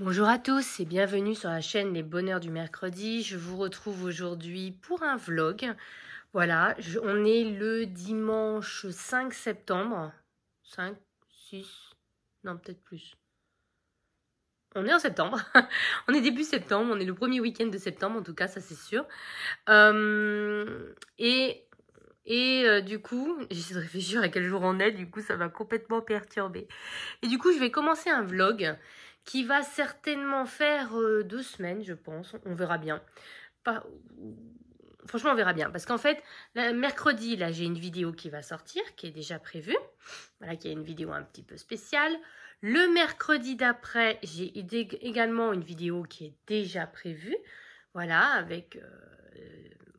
Bonjour à tous et bienvenue sur la chaîne Les Bonheurs du Mercredi. Je vous retrouve aujourd'hui pour un vlog. Voilà, on est le dimanche 5 septembre. 5, 6, non peut-être plus. On est en septembre. On est début septembre, on est le premier week-end de septembre en tout cas, ça c'est sûr. Du coup, j'essaie de réfléchir à quel jour on est, du coup ça m'a complètement perturbée. Et du coup, je vais commencer un vlog qui va certainement faire 2 semaines, je pense. On verra bien. Pas... Franchement, on verra bien. Parce qu'en fait, mercredi, là, j'ai une vidéo qui va sortir, qui est déjà prévue. Voilà, qui est une vidéo un petit peu spéciale. Le mercredi d'après, j'ai également une vidéo qui est déjà prévue. Voilà, avec...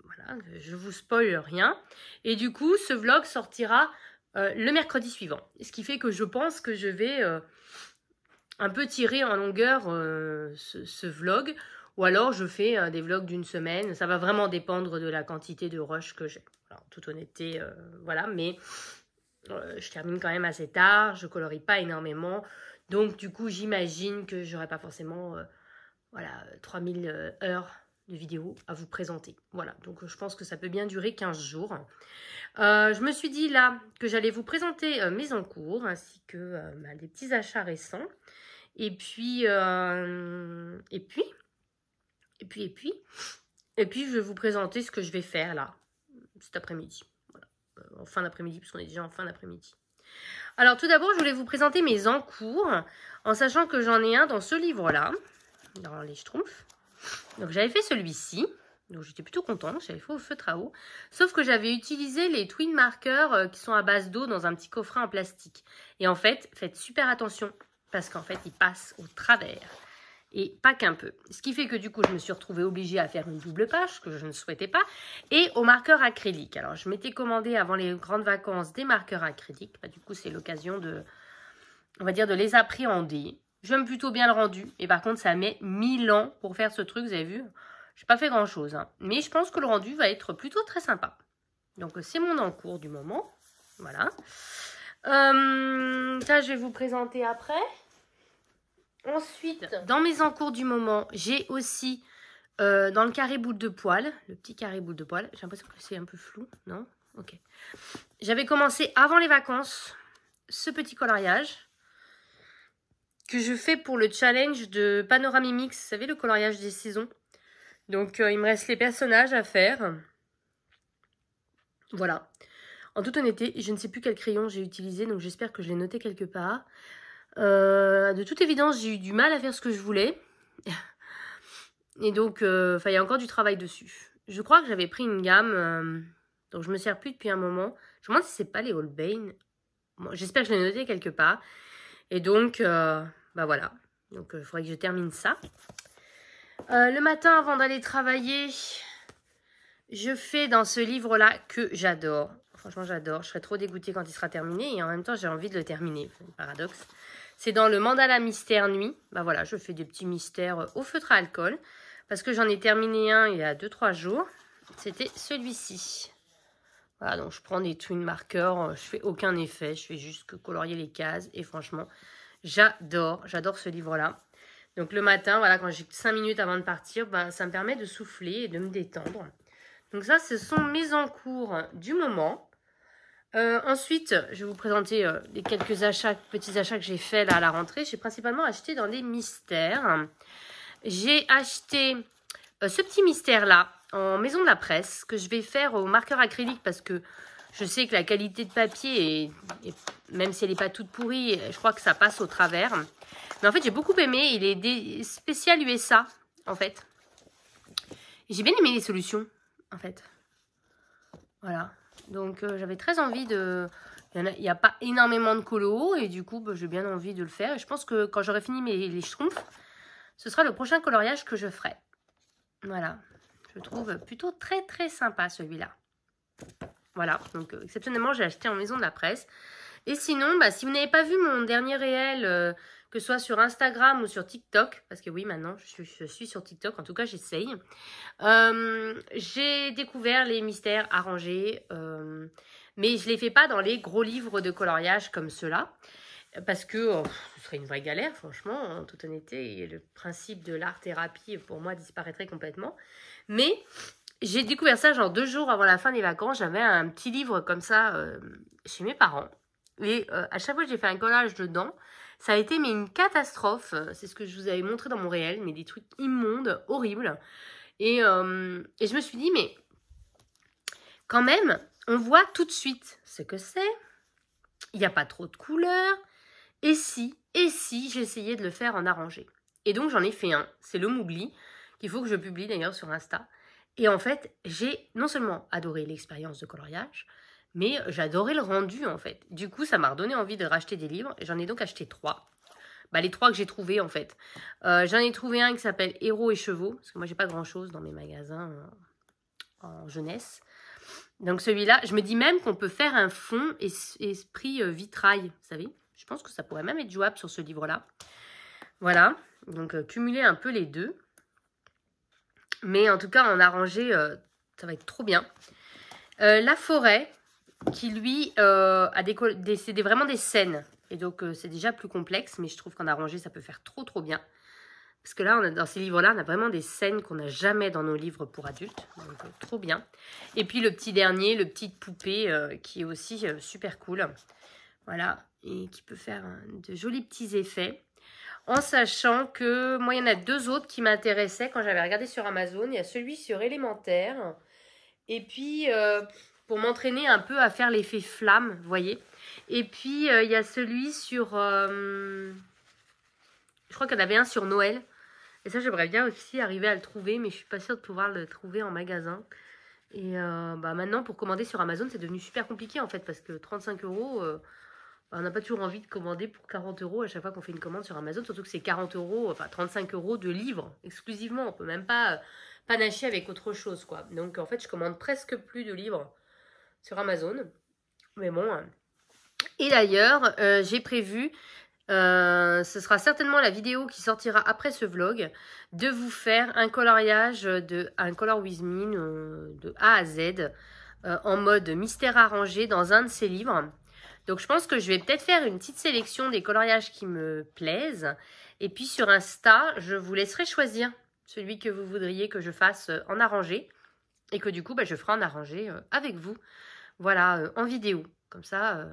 voilà, je vous spoil rien. Et du coup, ce vlog sortira le mercredi suivant. Ce qui fait que je pense que je vais un peu tirer en longueur ce vlog. Ou alors je fais des vlogs d'une semaine. Ça va vraiment dépendre de la quantité de rush que j'ai. En toute honnêteté, voilà. Mais je termine quand même assez tard. Je colorie pas énormément. Donc du coup, j'imagine que j'aurai pas forcément voilà, 3000 heures de vidéo à vous présenter. Voilà, donc je pense que ça peut bien durer 15 jours. Je me suis dit là que j'allais vous présenter mes encours ainsi que des petits achats récents. Et puis, je vais vous présenter ce que je vais faire là, cet après-midi. Voilà. En fin d'après-midi, puisqu'on est déjà en fin d'après-midi. Alors, tout d'abord, je voulais vous présenter mes encours, en sachant que j'en ai un dans ce livre-là, dans les Schtroumpfs. Donc, j'avais fait celui-ci. Donc, j'étais plutôt contente. J'avais fait au feutre à eau. Sauf que j'avais utilisé les twin markers qui sont à base d'eau dans un petit coffret en plastique. Et en fait, faites super attention parce qu'en fait, ils passent au travers. Et pas qu'un peu. Ce qui fait que du coup, je me suis retrouvée obligée à faire une double page, que je ne souhaitais pas, et au marqueur acrylique. Alors, je m'étais commandé avant les grandes vacances des marqueurs acryliques. Bah, du coup, c'est l'occasion de, on va dire, de les appréhender. J'aime plutôt bien le rendu. Et par contre, ça met 1000 ans pour faire ce truc, vous avez vu. J'ai pas fait grand-chose. Hein. Mais je pense que le rendu va être plutôt très sympa. Donc, c'est mon encours du moment. Voilà. Ça, je vais vous présenter après. Ensuite, dans mes encours du moment, j'ai aussi dans le carré boule de poil, le petit carré boule de poil. J'ai l'impression que c'est un peu flou, non? Ok. J'avais commencé avant les vacances ce petit coloriage que je fais pour le challenge de Panoramimix. Vous savez, le coloriage des saisons. Donc, il me reste les personnages à faire. Voilà. En toute honnêteté, je ne sais plus quel crayon j'ai utilisé, donc j'espère que je l'ai noté quelque part. De toute évidence, j'ai eu du mal à faire ce que je voulais. Et donc, il y a encore du travail dessus. Je crois que j'avais pris une gamme, donc je me sers plus depuis un moment. Je me demande si c'est pas les Holbein. Bon, j'espère que je l'ai noté quelque part. Et donc, bah voilà. Donc, il faudrait que je termine ça. Le matin, avant d'aller travailler, je fais dans ce livre-là que j'adore. Franchement, j'adore. Je serais trop dégoûtée quand il sera terminé. Et en même temps, j'ai envie de le terminer. C'est un paradoxe. C'est dans le Mandala Mystère Nuit. Bah voilà, je fais des petits mystères au feutre à alcool. Parce que j'en ai terminé un il y a 2-3 jours. C'était celui-ci. Voilà, donc je prends des twin markers. Je fais aucun effet. Je fais juste que colorier les cases. Et franchement, j'adore. J'adore ce livre-là. Donc le matin, voilà, quand j'ai 5 minutes avant de partir, bah, ça me permet de souffler et de me détendre. Donc ça, ce sont mes encours du moment. Ensuite, je vais vous présenter les quelques achats, petits achats que j'ai fait là à la rentrée. J'ai principalement acheté dans les mystères. J'ai acheté ce petit mystère-là en maison de la presse que je vais faire au marqueur acrylique parce que je sais que la qualité de papier, même si elle n'est pas toute pourrie, je crois que ça passe au travers. Mais en fait, j'ai beaucoup aimé. Il est spécial USA, en fait. J'ai bien aimé les solutions, en fait. Voilà. Donc, j'avais très envie de... Il n'y a pas énormément de colos et du coup, bah, j'ai bien envie de le faire. Et je pense que quand j'aurai fini les schtroumpfs, ce sera le prochain coloriage que je ferai. Voilà. Je trouve plutôt très, très sympa, celui-là. Voilà. Donc, exceptionnellement, j'ai acheté en maison de la presse. Et sinon, bah, si vous n'avez pas vu mon dernier réel... que ce soit sur Instagram ou sur TikTok, parce que oui, maintenant, je suis sur TikTok, en tout cas, j'essaye. J'ai découvert les mystères arrangés, mais je ne les fais pas dans les gros livres de coloriage comme ceux-là. Parce que ce serait une vraie galère, franchement, en toute honnêteté. Et le principe de l'art-thérapie, pour moi, disparaîtrait complètement. Mais j'ai découvert ça genre 2 jours avant la fin des vacances. J'avais un petit livre comme ça chez mes parents. Et à chaque fois que j'ai fait un collage dedans, ça a été mais une catastrophe. C'est ce que je vous avais montré dans mon réel, mais des trucs immondes, horribles. Et je me suis dit, mais quand même, on voit tout de suite ce que c'est. Il n'y a pas trop de couleurs. Et si j'essayais de le faire en arrangé. Et donc j'en ai fait un, c'est le Mougli, qu'il faut que je publie d'ailleurs sur Insta. Et en fait, j'ai non seulement adoré l'expérience de coloriage, mais j'adorais le rendu en fait. Du coup, ça m'a redonné envie de racheter des livres. J'en ai donc acheté 3. Bah, les 3 que j'ai trouvés en fait. J'en ai trouvé un qui s'appelle Héros et Chevaux, parce que moi j'ai pas grand chose dans mes magasins en jeunesse. Donc celui-là, je me dis même qu'on peut faire un fond esprit vitrail, vous savez. Je pense que ça pourrait même être jouable sur ce livre-là. Voilà, donc cumuler un peu les deux. Mais en tout cas, en arrangé, ça va être trop bien. La forêt, qui lui a c'est vraiment des scènes. Et donc c'est déjà plus complexe, mais je trouve qu'en arrangé, ça peut faire trop bien. Parce que là, dans ces livres-là, on a vraiment des scènes qu'on n'a jamais dans nos livres pour adultes. Donc, trop bien. Et puis, le petit dernier, le petite poupée, qui est aussi super cool. Voilà. Et qui peut faire de jolis petits effets. En sachant que, moi, il y en a 2 autres qui m'intéressaient quand j'avais regardé sur Amazon. Il y a celui sur Élémentaire. Et puis, pour m'entraîner un peu à faire l'effet flamme, vous voyez. Et puis, il y a celui sur... je crois qu'il y en avait un sur Noël. Et ça, j'aimerais bien aussi arriver à le trouver, mais je suis pas sûre de pouvoir le trouver en magasin. Et bah maintenant, pour commander sur Amazon, c'est devenu super compliqué en fait, parce que 35 €, bah, on n'a pas toujours envie de commander pour 40 € à chaque fois qu'on fait une commande sur Amazon, surtout que c'est 40 €, enfin 35 € de livres exclusivement. On peut même pas panacher avec autre chose, quoi. Donc en fait, je commande presque plus de livres sur Amazon. Mais bon. Et d'ailleurs, j'ai prévu... ce sera certainement la vidéo qui sortira après ce vlog, de vous faire un coloriage, un Color With Me de A à Z, en mode mystère arrangé dans un de ces livres. Donc je pense que je vais peut-être faire une petite sélection des coloriages qui me plaisent. Et puis sur Insta, je vous laisserai choisir celui que vous voudriez que je fasse en arrangé. Et que du coup, bah, je ferai en arrangé avec vous. Voilà, en vidéo. Comme ça.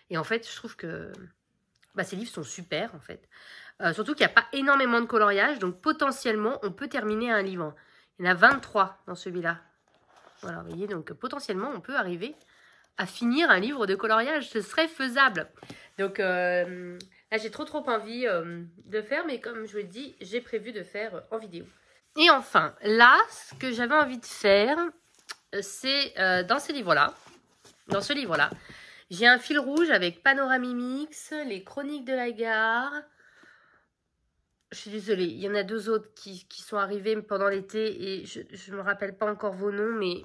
Et en fait, je trouve que... Bah, ces livres sont super en fait. Surtout qu'il n'y a pas énormément de coloriage, donc potentiellement on peut terminer un livre. Il y en a 23 dans celui-là. Voilà, vous voyez, donc potentiellement on peut arriver à finir un livre de coloriage, ce serait faisable. Donc là j'ai trop envie de faire, mais comme je vous l'ai dit, j'ai prévu de faire en vidéo. Et enfin, là, ce que j'avais envie de faire, c'est dans ce livre-là, j'ai un fil rouge avec Panoramimix, les Chroniques de la Gare. Je suis désolée, il y en a 2 autres qui sont arrivés pendant l'été et je ne me rappelle pas encore vos noms, mais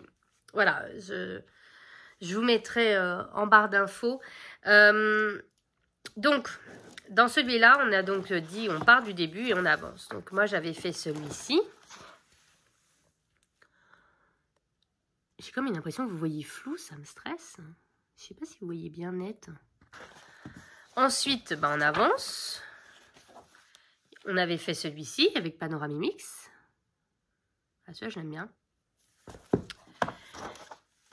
voilà, je vous mettrai en barre d'infos. Donc, dans celui-là, on a donc dit, on part du début et on avance. Donc, moi, j'avais fait celui-ci. J'ai comme une impression que vous voyez flou, ça me stresse. Je ne sais pas si vous voyez bien net. Ensuite, ben, on avance. On avait fait celui-ci avec Panoramimix. Ah, celui-là, je l'aime bien.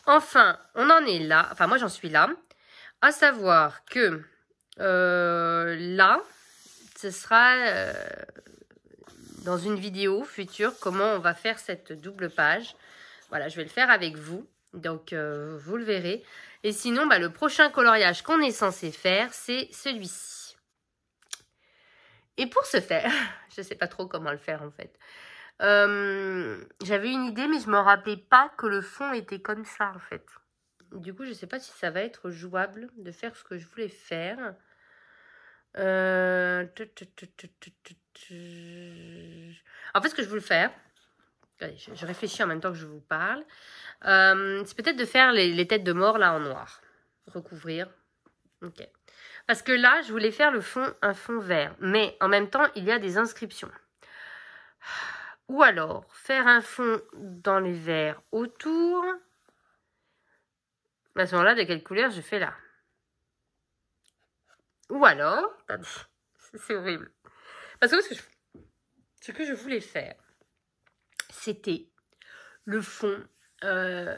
Enfin, on en est là. Enfin, moi, j'en suis là. À savoir que là, ce sera dans une vidéo future comment on va faire cette double page. Voilà, je vais le faire avec vous. Donc, vous le verrez. Et sinon, bah, le prochain coloriage qu'on est censé faire, c'est celui-ci. Et pour ce faire, je ne sais pas trop comment le faire en fait. J'avais une idée, mais je ne me rappelais pas que le fond était comme ça en fait. Du coup, je ne sais pas si ça va être jouable de faire ce que je voulais faire. En fait, ce que je voulais faire, allez, je réfléchis en même temps que je vous parle, c'est peut-être de faire les têtes de mort là en noir. Recouvrir. Ok. Parce que là, je voulais faire un fond vert. Mais en même temps, il y a des inscriptions. Ou alors, faire un fond dans les verts autour. À ce moment-là, de quelle couleur je fais là? Ou alors, c'est horrible. Parce que ce que je voulais faire, c'était le fond de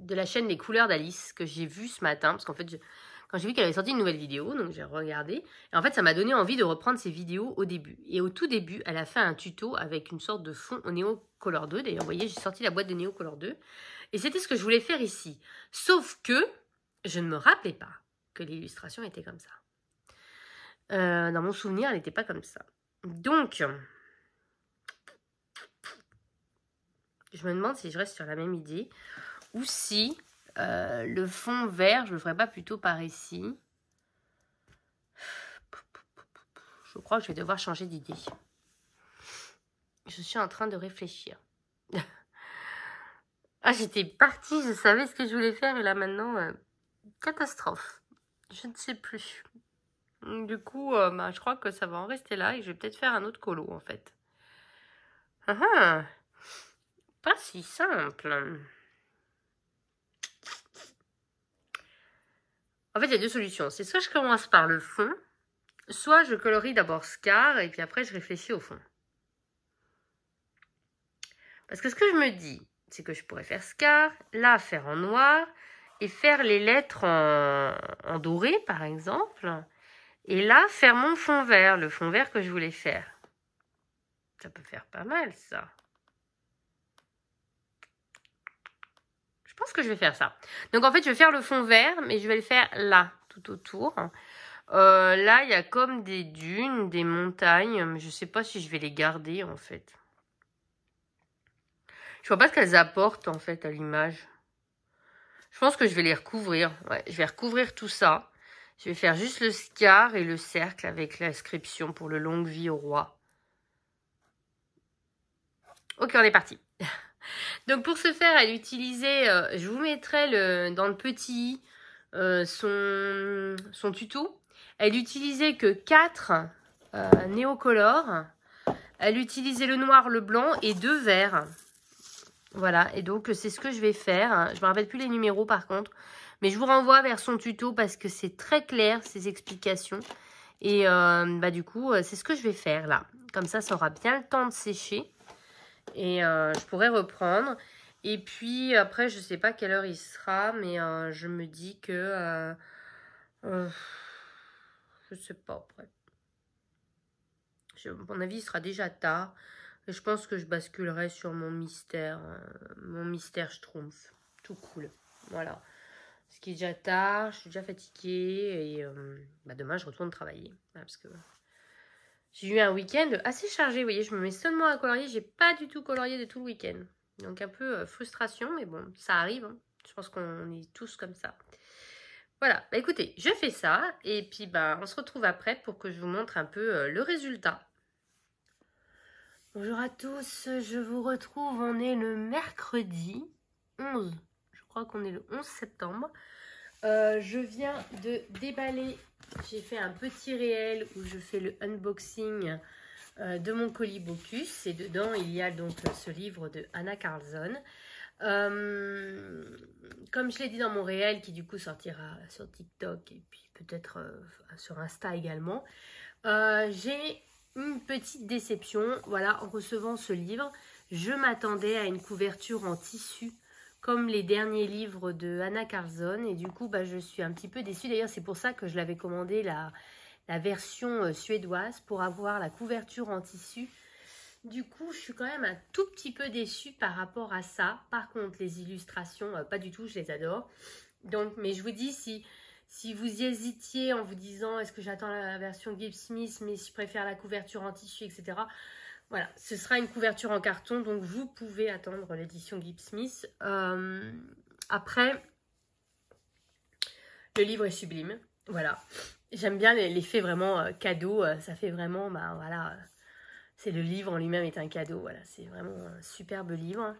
la chaîne Les Couleurs d'Alice que j'ai vu ce matin. Parce qu'en fait, quand j'ai vu qu'elle avait sorti une nouvelle vidéo, donc j'ai regardé. Et en fait, ça m'a donné envie de reprendre ses vidéos au début. Et au tout début, elle a fait un tuto avec une sorte de fond au Neo Color 2. D'ailleurs, vous voyez, j'ai sorti la boîte de Neo Color 2. Et c'était ce que je voulais faire ici. Sauf que je ne me rappelais pas que l'illustration était comme ça. Dans mon souvenir, elle n'était pas comme ça. Donc, je me demande si je reste sur la même idée ou si le fond vert, je le ferais pas plutôt par ici. Je crois que je vais devoir changer d'idée. Je suis en train de réfléchir. Ah, j'étais partie, je savais ce que je voulais faire et là maintenant, catastrophe. Je ne sais plus. Du coup, je crois que ça va en rester là et je vais peut-être faire un autre colo en fait. Pas si simple. En fait, il y a deux solutions. C'est soit je commence par le fond, soit je colorie d'abord Scar et puis après je réfléchis au fond. Parce que ce que je me dis, c'est que je pourrais faire Scar, là faire en noir et faire les lettres en doré par exemple. Et là faire mon fond vert, le fond vert que je voulais faire. Ça peut faire pas mal ça. Je pense que je vais faire ça. Donc en fait je vais faire le fond vert mais je vais le faire là, tout autour. Là il y a comme des dunes, des montagnes, mais je sais pas si je vais les garder en fait. Je vois pas ce qu'elles apportent en fait à l'image. Je pense que je vais les recouvrir. Ouais, je vais recouvrir tout ça. Je vais faire juste le scar et le cercle avec l'inscription pour le longue vie au roi. Ok, on est parti. Donc pour ce faire, elle utilisait, je vous mettrai dans le petit son tuto. Elle utilisait que 4 néocolores. Elle utilisait le noir, le blanc et 2 verts. Voilà, et donc c'est ce que je vais faire. Je ne me rappelle plus les numéros par contre. Mais je vous renvoie vers son tuto parce que c'est très clair, ses explications. Et du coup, c'est ce que je vais faire là. Comme ça aura bien le temps de sécher. Et je pourrai reprendre. Et puis après, je ne sais pas quelle heure il sera. Mais je me dis que... je ne sais pas après. À mon avis, il sera déjà tard. Et je pense que je basculerai sur mon mystère Schtroumpf. Tout cool. Voilà. Ce qui est déjà tard, je suis déjà fatiguée. Et demain, je retourne travailler. Parce que j'ai eu un week-end assez chargé. Vous voyez, je me mets seulement à colorier. J'ai pas du tout colorié de tout le week-end. Donc un peu frustration. Mais bon, ça arrive. Hein. Je pense qu'on est tous comme ça. Voilà. Écoutez, je fais ça. Et puis, on se retrouve après pour que je vous montre un peu le résultat. Bonjour à tous, je vous retrouve, on est le mercredi 11, je crois qu'on est le 11 septembre. Je viens de déballer, j'ai fait un petit réel où je fais le unboxing de mon colis Bocus. Et dedans, il y a donc ce livre de Anna Carlson. Comme je l'ai dit dans mon réel, qui du coup sortira sur TikTok et puis peut-être sur Insta également, j'ai une petite déception. Voilà, en recevant ce livre, je m'attendais à une couverture en tissu comme les derniers livres de Anna Carlson et du coup je suis un petit peu déçue. D'ailleurs c'est pour ça que je l'avais commandé la version suédoise pour avoir la couverture en tissu. Du coup je suis quand même un tout petit peu déçue par rapport à ça. Par contre les illustrations pas du tout, je les adore. Donc mais je vous dis, si vous y hésitiez en vous disant est-ce que j'attends la version Gibbs Smith mais je préfère la couverture en tissu, etc. Voilà, ce sera une couverture en carton, donc vous pouvez attendre l'édition Gibbs Smith. Après, le livre est sublime, voilà. J'aime bien l'effet vraiment cadeau, ça fait vraiment, voilà, c'est le livre en lui-même est un cadeau, voilà, c'est vraiment un superbe livre.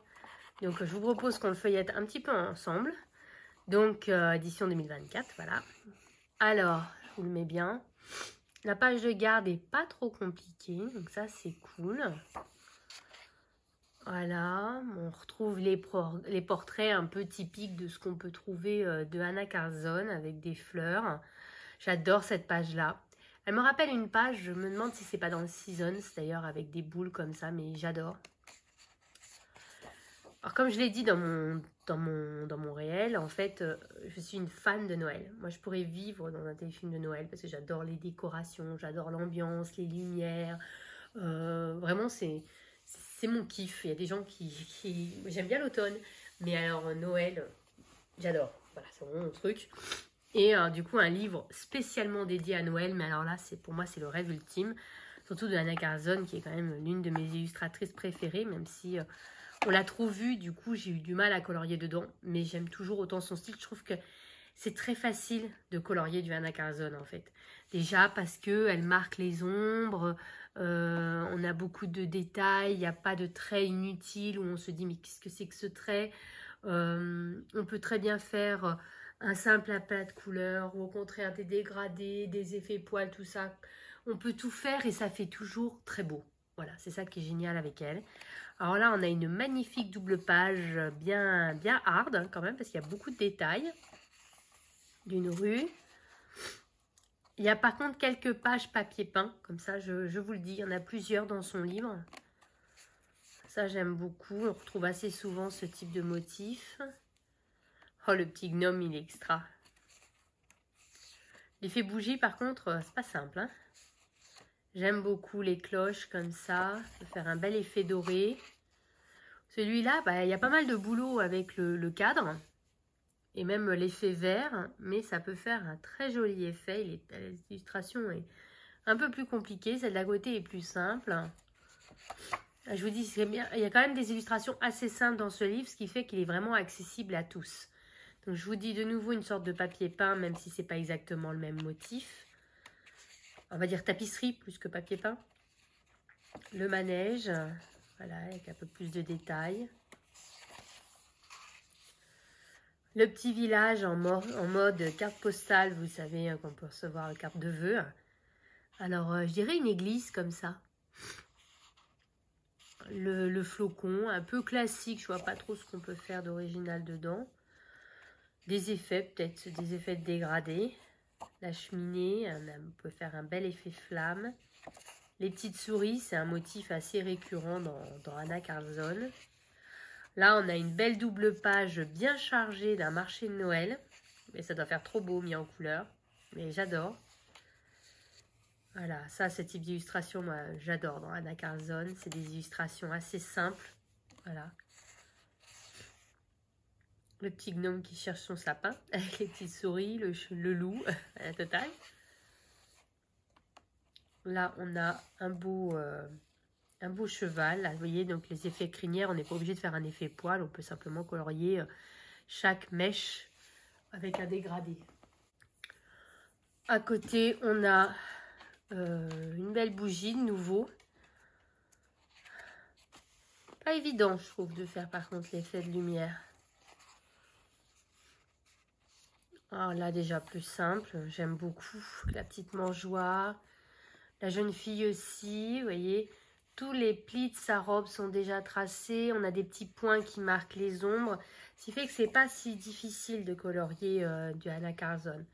Donc je vous propose qu'on le feuillette un petit peu ensemble. Donc édition 2024, voilà. Alors, je vous le mets bien. La page de garde est pas trop compliquée, donc ça c'est cool. Voilà, on retrouve les portraits un peu typiques de ce qu'on peut trouver de Anna Carlzon avec des fleurs. J'adore cette page-là. Elle me rappelle une page, je me demande si c'est pas dans le Seasons d'ailleurs, avec des boules comme ça, mais j'adore. Alors comme je l'ai dit dans mon réel, en fait, je suis une fan de Noël. Moi, je pourrais vivre dans un téléfilm de Noël parce que j'adore les décorations, j'adore l'ambiance, les lumières. Vraiment, c'est mon kiff. Il y a des gens qui... J'aime bien l'automne, mais alors Noël, j'adore. Voilà, c'est vraiment mon truc. Et du coup, un livre spécialement dédié à Noël, mais alors là, pour moi, c'est le rêve ultime. Surtout de Anna Carlzon, qui est quand même l'une de mes illustratrices préférées, même si on l'a trop vue, du coup, j'ai eu du mal à colorier dedans. Mais j'aime toujours autant son style. Je trouve que c'est très facile de colorier du Anna Carlzon, en fait. Déjà parce qu'elle marque les ombres, on a beaucoup de détails, il n'y a pas de traits inutiles où on se dit, mais qu'est-ce que c'est que ce trait? On peut très bien faire un simple aplat de couleurs ou au contraire des dégradés, des effets poils, tout ça. On peut tout faire et ça fait toujours très beau. Voilà, c'est ça qui est génial avec elle. Alors là, on a une magnifique double page bien hard hein, quand même parce qu'il y a beaucoup de détails d'une rue. Il y a par contre quelques pages papier peint, comme ça je vous le dis, il y en a plusieurs dans son livre. Ça j'aime beaucoup, on retrouve assez souvent ce type de motif. Oh le petit gnome il est extra. L'effet bougie par contre c'est pas simple. Hein. J'aime beaucoup les cloches comme ça, ça peut faire un bel effet doré. Celui-là, bah, il y a pas mal de boulot avec le cadre. Et même l'effet vert, mais ça peut faire un très joli effet. L'illustration est un peu plus compliquée, celle d'à côté est plus simple. Je vous dis, c'est bien. Il y a quand même des illustrations assez simples dans ce livre, ce qui fait qu'il est vraiment accessible à tous. Donc je vous dis de nouveau une sorte de papier peint, même si c'est pas exactement le même motif. On va dire tapisserie plus que papier peint. Le manège, voilà, avec un peu plus de détails. Le petit village en mode carte postale, vous savez qu'on peut recevoir une carte de vœux. Alors, je dirais une église comme ça. Le flocon, un peu classique, je vois pas trop ce qu'on peut faire d'original dedans. Des effets, peut-être des effets de dégradé. La cheminée, on peut faire un bel effet flamme. Les petites souris, c'est un motif assez récurrent dans Anna Carlzon. Là, on a une belle double page bien chargée d'un marché de Noël. Mais ça doit faire trop beau mis en couleur. Mais j'adore. Voilà, ça, ce type d'illustration, moi, j'adore dans Anna Carlzon. C'est des illustrations assez simples. Voilà. Le petit gnome qui cherche son sapin avec les petites souris, le loup, à la totale. Là, on a un beau cheval. Là, vous voyez, donc les effets crinières, on n'est pas obligé de faire un effet poil. On peut simplement colorier chaque mèche avec un dégradé. À côté, on a une belle bougie de nouveau. Pas évident, je trouve, de faire par contre l'effet de lumière. Alors là, déjà plus simple. J'aime beaucoup la petite mangeoire. La jeune fille aussi, vous voyez. Tous les plis de sa robe sont déjà tracés. On a des petits points qui marquent les ombres. Ce qui fait que c'est pas si difficile de colorier du Anna Carlzon.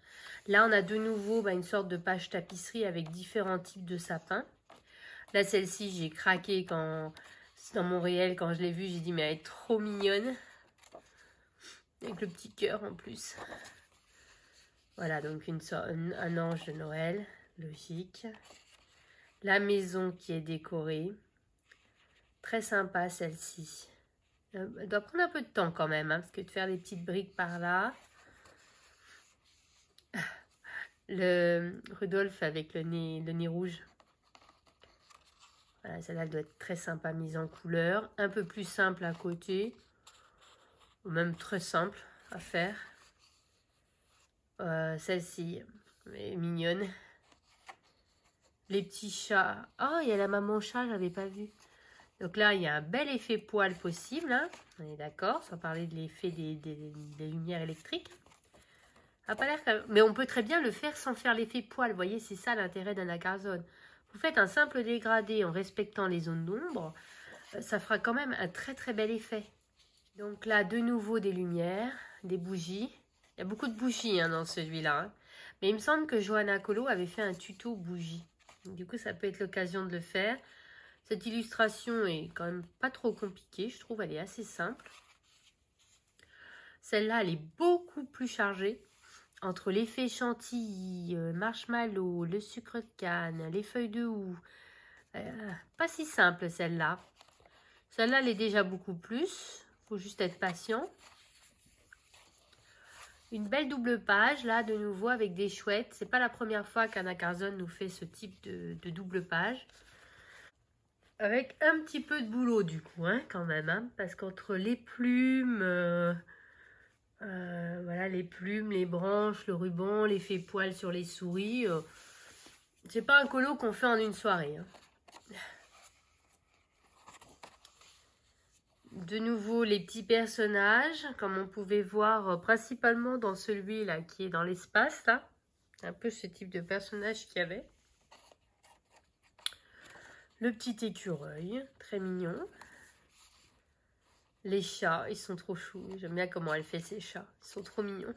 Là, on a de nouveau une sorte de page tapisserie avec différents types de sapins. Là, celle-ci, j'ai craqué dans mon réel. Quand je l'ai vue, j'ai dit, mais elle est trop mignonne. Avec le petit cœur en plus. Voilà, donc un ange de Noël, logique. La maison qui est décorée. Très sympa celle-ci. Elle doit prendre un peu de temps quand même, hein, parce que de faire des petites briques par là. Le Rudolph avec le nez rouge. Voilà, celle-là doit être très sympa mise en couleur. Un peu plus simple à côté. Ou même très simple à faire. Celle-ci est mignonne. Les petits chats. Oh, il y a la maman chat, j'avais pas vu. Donc là, il y a un bel effet poil possible. Hein. On est d'accord, sans parler de l'effet des lumières électriques. A pas l'air. Mais on peut très bien le faire sans faire l'effet poil. Vous voyez, c'est ça l'intérêt d'Anna Carlzon. Vous faites un simple dégradé en respectant les zones d'ombre. ça fera quand même un très très bel effet. Donc là, de nouveau des lumières, des bougies. Il y a beaucoup de bougies hein, dans celui-là. Hein. Mais il me semble que Johanna Colo avait fait un tuto bougie. Du coup, ça peut être l'occasion de le faire. Cette illustration est quand même pas trop compliquée. Je trouve elle est assez simple. Celle-là, elle est beaucoup plus chargée. Entre l'effet chantilly, marshmallow, le sucre de canne, les feuilles de houx. Pas si simple celle-là. Celle-là, elle est déjà beaucoup plus. Faut juste être patient. Une belle double page, là, de nouveau, avec des chouettes. C'est pas la première fois qu'Anna Carzon nous fait ce type de double page. Avec un petit peu de boulot, du coup, hein, quand même. Hein, parce qu'entre les plumes, voilà, les plumes, les branches, le ruban, l'effet poil sur les souris, c'est pas un colo qu'on fait en une soirée. Hein. De nouveau, les petits personnages, comme on pouvait voir principalement dans celui-là qui est dans l'espace, là. Un peu ce type de personnage qu'il y avait. Le petit écureuil, très mignon. Les chats, ils sont trop choux. J'aime bien comment elle fait ces chats, ils sont trop mignons.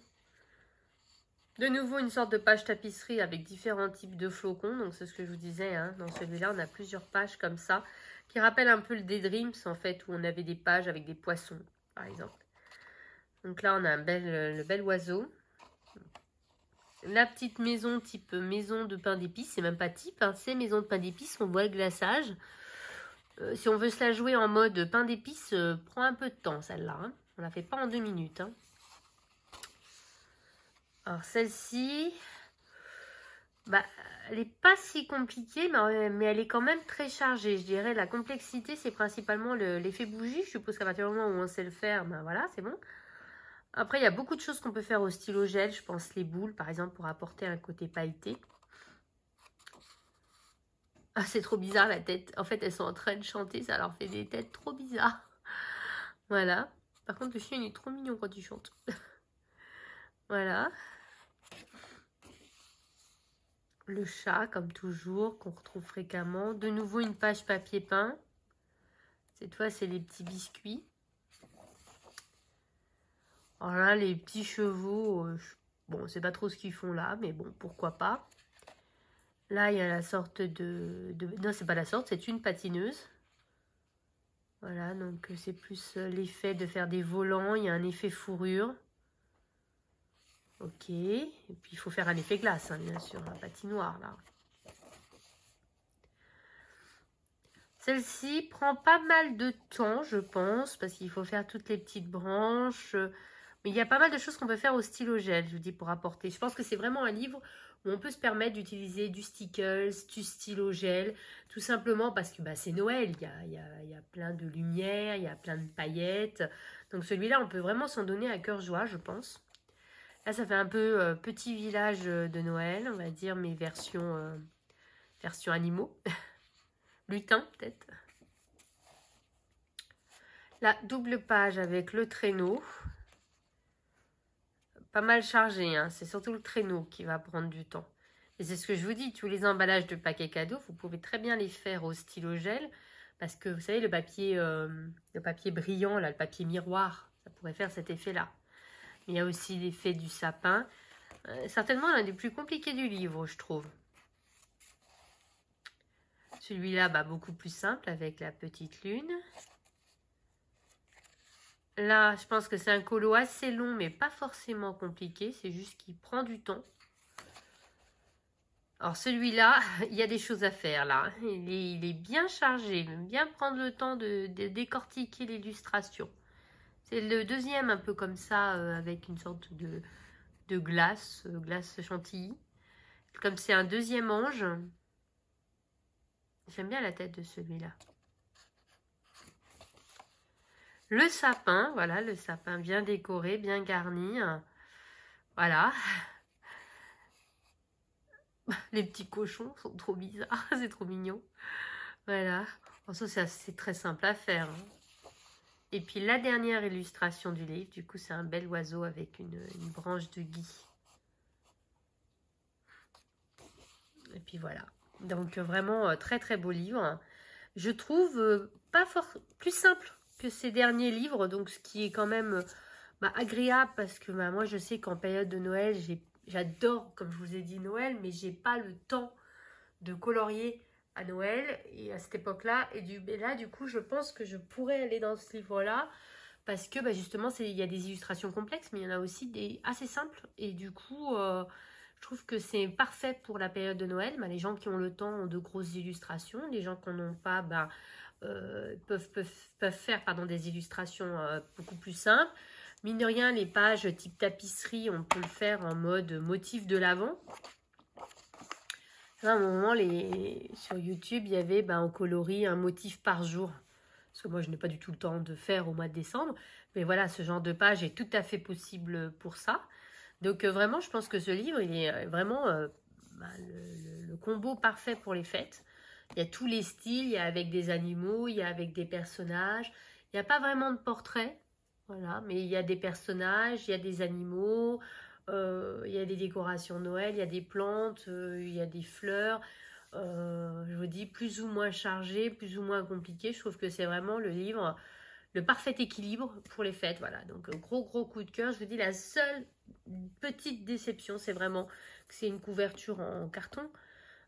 De nouveau, une sorte de page tapisserie avec différents types de flocons. Donc, c'est ce que je vous disais, hein. Dans celui-là, on a plusieurs pages comme ça, qui rappellent un peu le Daydreams, en fait, où on avait des pages avec des poissons, par exemple. Donc là, on a le bel oiseau. La petite maison, type maison de pain d'épices. C'est même pas type, hein, c'est maison de pain d'épices. On voit le glaçage. Si on veut se la jouer en mode pain d'épices, prend un peu de temps, celle-là. Hein. On la fait pas en 2 minutes, hein. Alors celle-ci, bah, elle n'est pas si compliquée, mais elle est quand même très chargée. Je dirais la complexité, c'est principalement l'effet bougie. Je suppose qu'à partir du moment où on sait le faire, ben voilà, c'est bon. Après, il y a beaucoup de choses qu'on peut faire au stylo gel. Je pense les boules, par exemple, pour apporter un côté pailleté. Ah, c'est trop bizarre la tête. En fait, elles sont en train de chanter, ça leur fait des têtes trop bizarres. Voilà. Par contre, le chien, il est trop mignon quand il chante. Voilà. Le chat, comme toujours, qu'on retrouve fréquemment. De nouveau, une page papier peint. Cette fois, c'est les petits biscuits. Alors là, les petits chevaux, bon, c'est pas trop ce qu'ils font là, mais bon, pourquoi pas. Là, il y a la sorte non, c'est pas la sorte, c'est une patineuse. Voilà, donc c'est plus l'effet de faire des volants. Il y a un effet fourrure. Ok, et puis il faut faire un effet glace, hein, bien sûr, un patinoire là. Celle-ci prend pas mal de temps, je pense, parce qu'il faut faire toutes les petites branches. Mais il y a pas mal de choses qu'on peut faire au stylo gel, je vous dis, pour apporter. Je pense que c'est vraiment un livre où on peut se permettre d'utiliser du stickers, du stylo gel, tout simplement parce que bah, c'est Noël, il y a plein de lumière, il y a plein de paillettes. Donc celui-là, on peut vraiment s'en donner à cœur joie, je pense. Là, ça fait un peu petit village de Noël, on va dire, mais version animaux. Lutin, peut-être. La double page avec le traîneau. Pas mal chargé, hein. C'est surtout le traîneau qui va prendre du temps. Et c'est ce que je vous dis, tous les emballages de paquets cadeaux, vous pouvez très bien les faire au stylo gel. Parce que, vous savez, le papier brillant, là, le papier miroir, ça pourrait faire cet effet-là. Il y a aussi l'effet du sapin. Certainement l'un des plus compliqués du livre, je trouve. Celui-là, bah, beaucoup plus simple avec la petite lune. Là, je pense que c'est un colo assez long, mais pas forcément compliqué. C'est juste qu'il prend du temps. Alors celui-là, il y a des choses à faire là. Il est bien chargé. Il aime bien prendre le temps de décortiquer l'illustration. C'est le deuxième un peu comme ça, avec une sorte de glace chantilly. Comme c'est un deuxième ange. J'aime bien la tête de celui-là. Le sapin, voilà, le sapin bien décoré, bien garni. Voilà. Les petits cochons sont trop bizarres, c'est trop mignon. Voilà. Bon, ça, c'est très simple à faire. Hein. Et puis la dernière illustration du livre, du coup, c'est un bel oiseau avec une branche de gui. Et puis voilà. Donc vraiment très très beau livre. Je trouve pas plus simple que ces derniers livres, donc ce qui est quand même agréable parce que moi je sais qu'en période de Noël, j'adore, comme je vous ai dit, Noël, mais j'ai pas le temps de colorier à Noël et à cette époque-là. Et là, du coup, je pense que je pourrais aller dans ce livre-là parce que justement, il y a des illustrations complexes, mais il y en a aussi des assez simples. Et du coup, je trouve que c'est parfait pour la période de Noël. Les gens qui ont le temps ont de grosses illustrations. Les gens qui n'en ont pas peuvent faire des illustrations beaucoup plus simples. Mine de rien, les pages type tapisserie, on peut le faire en mode motif de l'Avent. À un moment, sur YouTube, il y avait en coloris un motif par jour. Parce que moi, je n'ai pas du tout le temps de faire au mois de décembre. Mais voilà, ce genre de page est tout à fait possible pour ça. Donc vraiment, je pense que ce livre, il est vraiment le combo parfait pour les fêtes. Il y a tous les styles, il y a avec des animaux, il y a avec des personnages. Il n'y a pas vraiment de portrait, voilà, mais il y a des personnages, il y a des animaux. Il y a des décorations Noël, il y a des plantes, il y a des fleurs. Je vous dis, plus ou moins chargé, plus ou moins compliqué. Je trouve que c'est vraiment le livre, le parfait équilibre pour les fêtes. Voilà, donc gros coup de cœur. Je vous dis, la seule petite déception, c'est vraiment que c'est une couverture en carton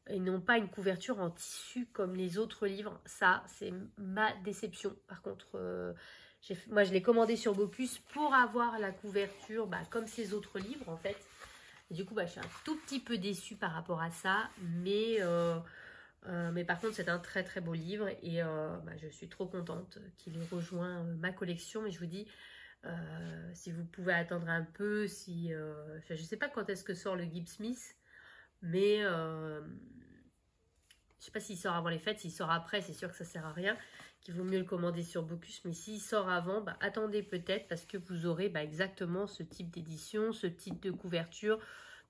et non pas une couverture en tissu comme les autres livres. Ça, c'est ma déception. Par contre... moi, je l'ai commandé sur Bocuse pour avoir la couverture comme ces autres livres, en fait. Et du coup, je suis un tout petit peu déçue par rapport à ça. Mais par contre, c'est un très, très beau livre. Et je suis trop contente qu'il ait rejoint ma collection. Mais je vous dis, si vous pouvez attendre un peu, je ne sais pas quand est-ce que sort le Gibbs Smith. Mais je ne sais pas s'il sort avant les fêtes. S'il sort après, c'est sûr que ça ne sert à rien. Qu'il vaut mieux le commander sur Bocuse, mais s'il sort avant, attendez peut-être parce que vous aurez exactement ce type d'édition, ce type de couverture,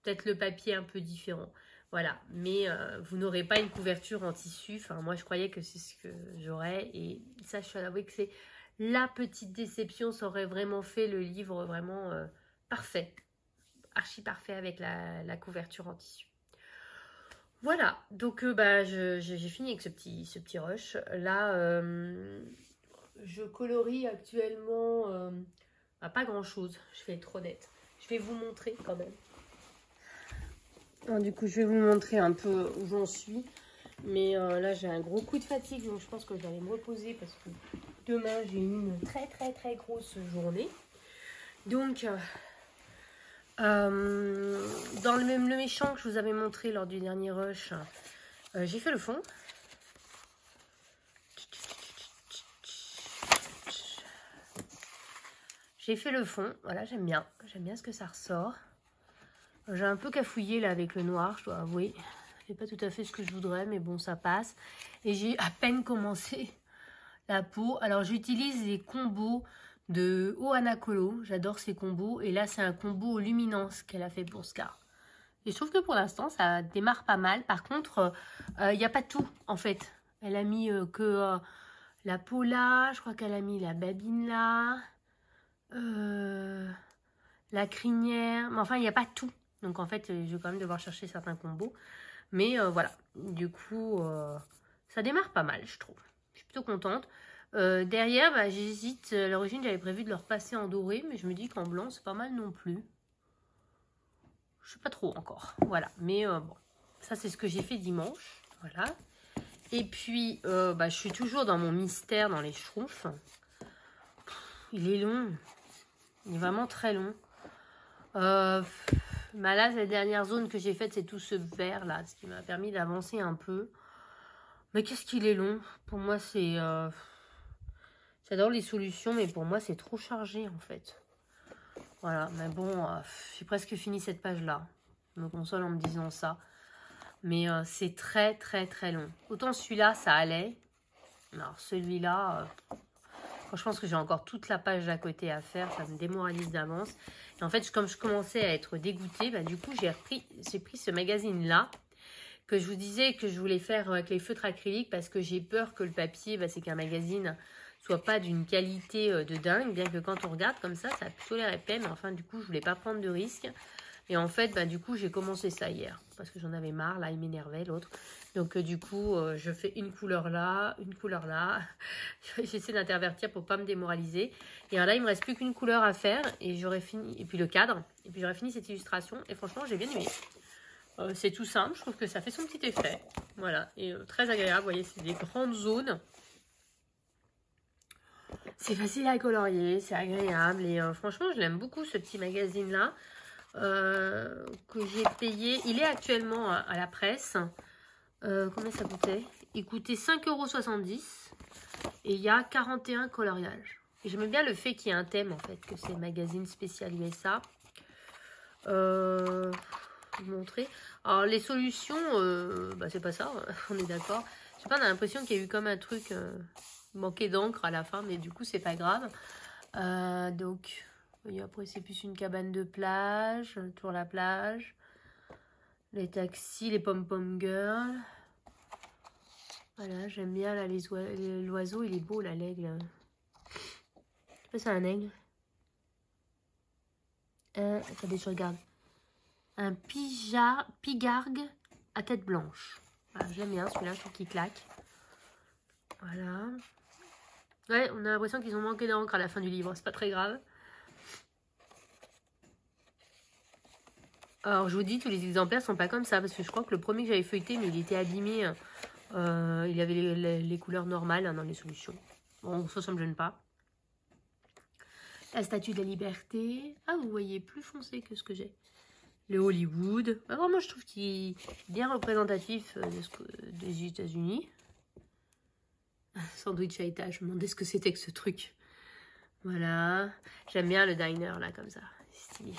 peut-être le papier un peu différent. Voilà, mais vous n'aurez pas une couverture en tissu. Enfin, moi, je croyais que c'est ce que j'aurais et ça, je dois avouer que c'est la petite déception. Ça aurait vraiment fait le livre vraiment parfait, archi parfait avec la couverture en tissu. Voilà, donc j'ai fini avec ce petit rush. Là, je colorie actuellement pas grand-chose, je vais être honnête. Je vais vous montrer quand même. Alors, du coup, je vais vous montrer un peu où j'en suis. Mais là, j'ai un gros coup de fatigue, donc je pense que je vais aller me reposer parce que demain, j'ai une très grosse journée. Donc... dans le méchant que je vous avais montré lors du dernier rush, j'ai fait le fond. J'ai fait le fond, voilà, j'aime bien ce que ça ressort. J'ai un peu cafouillé là avec le noir, je dois avouer. C'est pas tout à fait ce que je voudrais, mais bon, ça passe. Et j'ai à peine commencé la peau. Alors j'utilise les combos de Ohana Colo, j'adore ces combos. Et là, c'est un combo luminance qu'elle a fait pour Scar. Et je trouve que pour l'instant, ça démarre pas mal. Par contre, il n'y a pas tout, en fait. Elle a mis que la peau là, je crois qu'elle a mis la babine là, la crinière. Mais enfin, il n'y a pas tout. Donc, en fait, je vais quand même devoir chercher certains combos. Mais voilà, du coup, ça démarre pas mal, je trouve. Je suis plutôt contente. Derrière, j'hésite. À l'origine, j'avais prévu de le repasser en doré, mais je me dis qu'en blanc, c'est pas mal non plus. Je sais pas trop encore. Voilà, mais bon, ça c'est ce que j'ai fait dimanche. Voilà. Et puis, je suis toujours dans mon mystère dans les schtroumpfs. Il est long. Il est vraiment très long. Là, la dernière zone que j'ai faite, c'est tout ce vert là, ce qui m'a permis d'avancer un peu. Mais qu'est-ce qu'il est long. Pour moi, c'est... J'adore les solutions, mais pour moi, c'est trop chargé, en fait. Voilà, mais bon, j'ai presque fini cette page-là. Je me console en me disant ça. Mais c'est très long. Autant celui-là, ça allait. Alors, celui-là... je pense que j'ai encore toute la page d'à côté à faire. Ça me démoralise d'avance. Et en fait, comme je commençais à être dégoûtée, du coup, j'ai pris ce magazine-là que je vous disais que je voulais faire avec les feutres acryliques parce que j'ai peur que le papier, c'est qu'un magazine soit pas d'une qualité de dingue, bien que quand on regarde comme ça a plutôt l'air épais, mais enfin du coup je voulais pas prendre de risque. Et en fait, bah, du coup, j'ai commencé ça hier. Parce que j'en avais marre. Là, il m'énervait, l'autre. Donc, du coup, je fais une couleur là, une couleur là. J'essaie d'intervertir pour pas me démoraliser. Et alors là, il me reste plus qu'une couleur à faire. Et j'aurais fini... Et puis le cadre. Et puis j'aurais fini cette illustration. Et franchement, j'ai bien aimé. C'est tout simple. Je trouve que ça fait son petit effet. Voilà. Et très agréable. Vous voyez, c'est des grandes zones. C'est facile à colorier, c'est agréable et franchement je l'aime beaucoup ce petit magazine là que j'ai payé. Il est actuellement à la presse. Combien ça coûtait? Il coûtait 5,70 € et il y a 41 coloriages. J'aime bien le fait qu'il y ait un thème en fait, que c'est magazine spécial USA. Vous montrer. Alors les solutions, bah, c'est pas ça, on est d'accord. Je sais pas, on a l'impression qu'il y a eu comme un truc... manqué d'encre à la fin, mais du coup c'est pas grave. Donc et après c'est plus une cabane de plage, tour la plage, les taxis, les pom-pom girls. Voilà, j'aime bien là l'oiseau, il est beau là, l'aigle. Je sais pas si c'est un aigle. Attendez, je regarde. Un pigargue à tête blanche. Voilà, j'aime bien celui-là, je trouve qu'il claque. Voilà. Ouais, on a l'impression qu'ils ont manqué d'encre à la fin du livre, c'est pas très grave. Alors, je vous dis, tous les exemplaires sont pas comme ça, parce que je crois que le premier que j'avais feuilleté, mais il était abîmé. Il avait les couleurs normales hein, dans les solutions. Bon, ça me gêne pas. La Statue de la Liberté. Ah, vous voyez, plus foncé que ce que j'ai. Le Hollywood. Bah, vraiment, je trouve qu'il est bien représentatif des États-Unis. Sandwich à étage, je me demandais ce que c'était que ce truc. Voilà. J'aime bien le diner, là, comme ça. Stylé.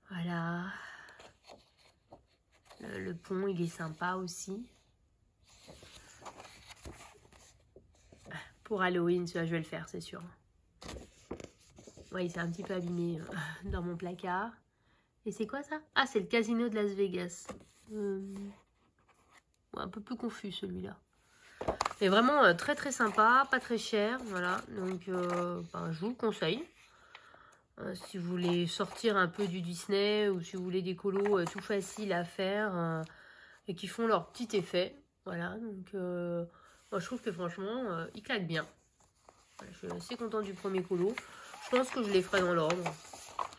Voilà. Le pont, il est sympa aussi. Pour Halloween, celui-là, je vais le faire, c'est sûr. Oui, c'est un petit peu abîmé dans mon placard. Et c'est quoi ça? Ah, c'est le casino de Las Vegas. Un peu plus confus, celui-là. Mais vraiment très très sympa, pas très cher, voilà, donc ben, je vous le conseille. Si vous voulez sortir un peu du Disney ou si vous voulez des colos tout faciles à faire et qui font leur petit effet, voilà, donc moi je trouve que franchement, ils claquent bien. Voilà, je suis assez contente du premier colo. Je pense que je les ferai dans l'ordre,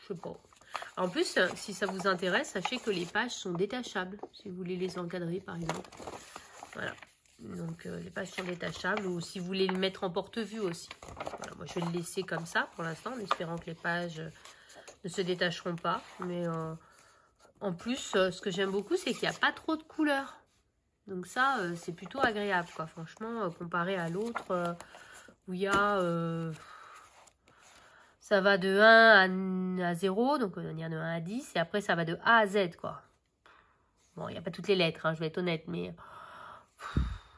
je sais pas. En plus, si ça vous intéresse, sachez que les pages sont détachables, si vous voulez les encadrer par exemple. Voilà. Donc les pages sont détachables ou si vous voulez le mettre en porte-vue aussi. Voilà, moi je vais le laisser comme ça pour l'instant en espérant que les pages ne se détacheront pas. Mais en plus ce que j'aime beaucoup c'est qu'il n'y a pas trop de couleurs. Donc ça c'est plutôt agréable quoi. Franchement comparé à l'autre où il y a... ça va de 1 à 0, donc on va dire de 1 à 10 et après ça va de A à Z quoi. Bon il n'y a pas toutes les lettres, hein, je vais être honnête mais...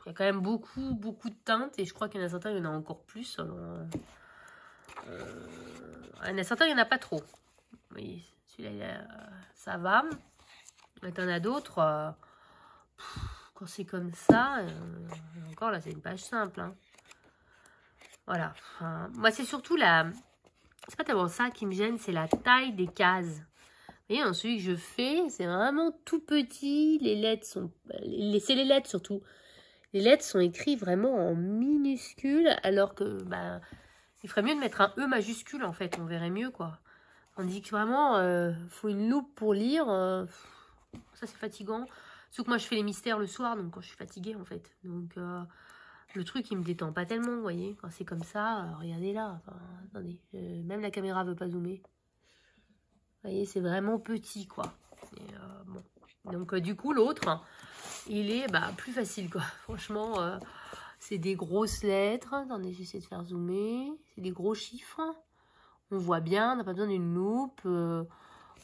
Il y a quand même beaucoup de teintes et je crois qu'il y en a certains, il y en a encore plus. Alors, il y en a certains, il n'y en a pas trop. Oui, celui-là, ça va. Mais il y en a d'autres, quand c'est comme ça, encore là, c'est une page simple. Hein. Voilà. Enfin, moi, c'est surtout la... C'est pas tellement ça qui me gêne, c'est la taille des cases. Vous voyez, dans celui que je fais, c'est vraiment tout petit. Les lettres sont... C'est les lettres surtout. Les lettres sont écrites vraiment en minuscules, alors que bah, il ferait mieux de mettre un E majuscule en fait, on verrait mieux quoi. On dit que vraiment, faut une loupe pour lire, ça c'est fatigant. Sauf que moi je fais les mystères le soir, donc quand je suis fatiguée en fait. Donc le truc il me détend pas tellement, vous voyez. Quand c'est comme ça, regardez là, enfin, attendez, même la caméra veut pas zoomer. Vous voyez, c'est vraiment petit quoi. Et, bon. Donc du coup l'autre... il est plus facile quoi. Franchement, c'est des grosses lettres. Attendez, j'essaie de faire zoomer. C'est des gros chiffres. On voit bien, on n'a pas besoin d'une loupe.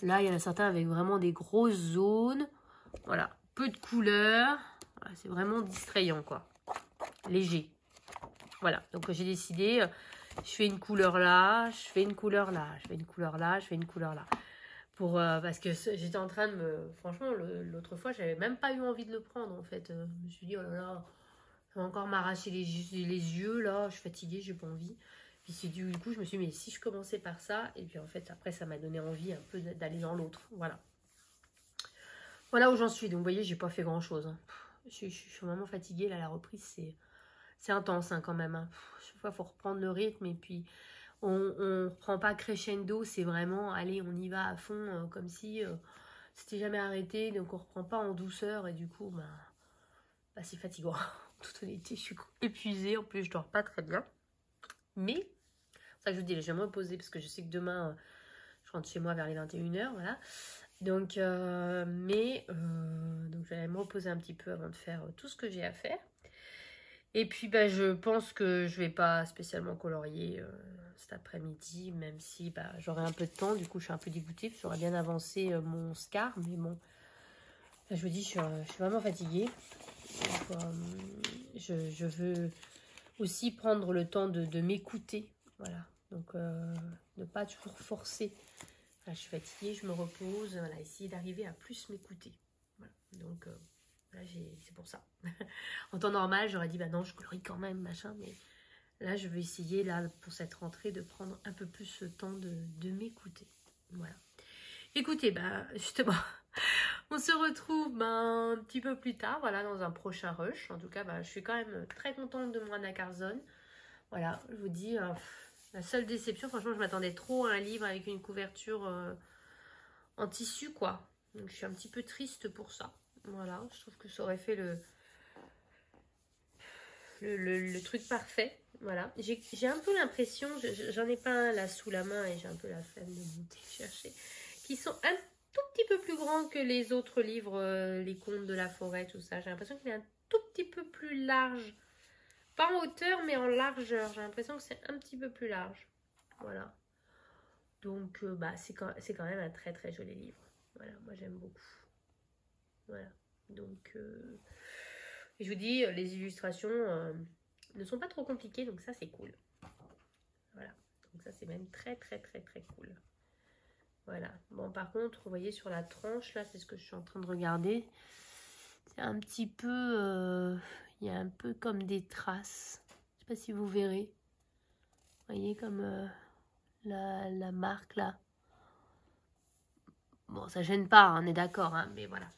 Là, il y en a certains avec vraiment des grosses zones. Voilà, peu de couleurs. Voilà, c'est vraiment distrayant quoi. Léger. Voilà, donc j'ai décidé, je fais une couleur là, je fais une couleur là, je fais une couleur là, je fais une couleur là. Parce que j'étais en train de me... Franchement, l'autre fois, j'avais même pas eu envie de le prendre, en fait. Je me suis dit, oh là là, ça va encore m'arracher les yeux, là. Je suis fatiguée, j'ai pas envie. Puis du coup, je me suis dit, mais si je commençais par ça, et puis en fait, après, ça m'a donné envie un peu d'aller dans l'autre. Voilà. Voilà où j'en suis. Donc, vous voyez, j'ai pas fait grand-chose. Hein. Je suis vraiment fatiguée. Là, la reprise, c'est intense hein, quand même. Hein. Chaque fois, il faut reprendre le rythme. Et puis, on ne reprend pas crescendo. C'est vraiment, allez, on y va à fond, comme si c'était jamais arrêté. Donc, on reprend pas en douceur. Et du coup, bah, c'est fatigant. En toute honnêteté, je suis épuisée. En plus, je dors pas très bien. Mais, ça je vous dis, je vais me reposer parce que je sais que demain, je rentre chez moi vers les 21h. Voilà. Donc, donc je vais me reposer un petit peu avant de faire tout ce que j'ai à faire. Et puis, bah, je pense que je vais pas spécialement colorier cet après-midi, même si bah, j'aurai un peu de temps. Du coup, je suis un peu dégoûtée. J'aurais bien avancé mon scar, mais bon, là, je vous dis, je suis vraiment fatiguée. Donc, je veux aussi prendre le temps de m'écouter. Voilà. Donc, ne pas toujours forcer. Là, je suis fatiguée, je me repose. Voilà, essayer d'arriver à plus m'écouter. Voilà. Donc, là, c'est pour ça. En temps normal, j'aurais dit, bah non, je colorie quand même, machin. Mais là, je vais essayer, là, pour cette rentrée, de prendre un peu plus le temps de m'écouter. Voilà. Écoutez, bah, justement, on se retrouve un petit peu plus tard, voilà, dans un prochain rush. En tout cas, bah, je suis quand même très contente de mon Anna Carzone. Voilà, je vous dis, la seule déception, franchement, je m'attendais trop à un livre avec une couverture en tissu, quoi. Donc, je suis un petit peu triste pour ça. Voilà, je trouve que ça aurait fait le truc parfait. Voilà, j'ai un peu l'impression, j'en ai pas un là sous la main et j'ai un peu la flemme de monter chercher, qui sont un tout petit peu plus grands que les autres livres, les contes de la forêt, tout ça. J'ai l'impression qu'il est un tout petit peu plus large. Pas en hauteur, mais en largeur. J'ai l'impression que c'est un petit peu plus large. Voilà. Donc, bah, c'est quand même un très très joli livre. Voilà, moi j'aime beaucoup. Voilà. Donc, je vous dis, les illustrations ne sont pas trop compliquées, donc ça c'est cool. Voilà. Donc ça c'est même très très très très cool. Voilà. Bon, par contre, vous voyez sur la tranche, là, c'est ce que je suis en train de regarder. C'est un petit peu... il y a un peu comme des traces. Je sais pas si vous verrez. Vous voyez comme la marque, là. Bon, ça gêne pas, hein, on est d'accord, hein, mais voilà.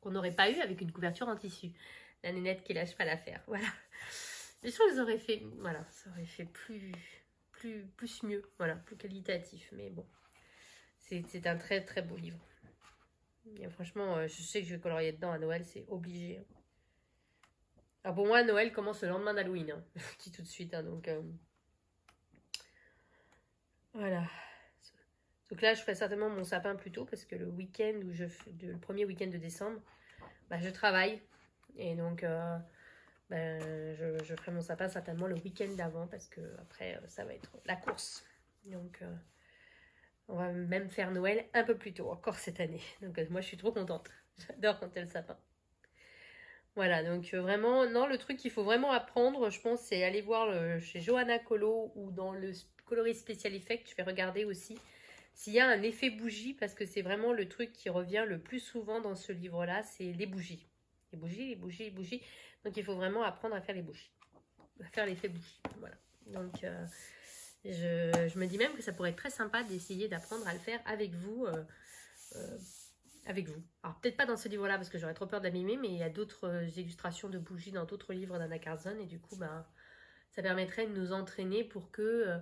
Qu'on n'aurait pas eu avec une couverture en tissu. La nénette qui lâche pas l'affaire, voilà. Mais je trouve que ça aurait fait, voilà, ça aurait fait plus mieux, voilà, plus qualitatif. Mais bon, c'est un très très beau livre. Et franchement, je sais que je vais colorier dedans à Noël, c'est obligé. Alors pour moi, Noël commence le lendemain d'Halloween, hein. Je vous dis tout de suite, hein, donc voilà. Donc là, je ferai certainement mon sapin plus tôt parce que le week-end où le premier week-end de décembre, bah, je travaille. Et donc, je ferai mon sapin certainement le week-end d'avant parce que après, ça va être la course. Donc, on va même faire Noël un peu plus tôt encore cette année. Donc, moi, je suis trop contente. J'adore quand le sapin. Voilà, donc vraiment, non, le truc qu'il faut vraiment apprendre, je pense, c'est aller voir chez Johanna Colo ou dans le coloris Special Effect. Je vais regarder aussi s'il y a un effet bougie, parce que c'est vraiment le truc qui revient le plus souvent dans ce livre-là, c'est les bougies. Les bougies, les bougies, les bougies. Donc, il faut vraiment apprendre à faire les bougies. À faire l'effet bougie, voilà. Donc, je me dis même que ça pourrait être très sympa d'essayer d'apprendre à le faire avec vous. Alors, peut-être pas dans ce livre-là, parce que j'aurais trop peur d'abîmer, mais il y a d'autres illustrations de bougies dans d'autres livres d'Anna Carzone. Et du coup, bah, ça permettrait de nous entraîner pour que...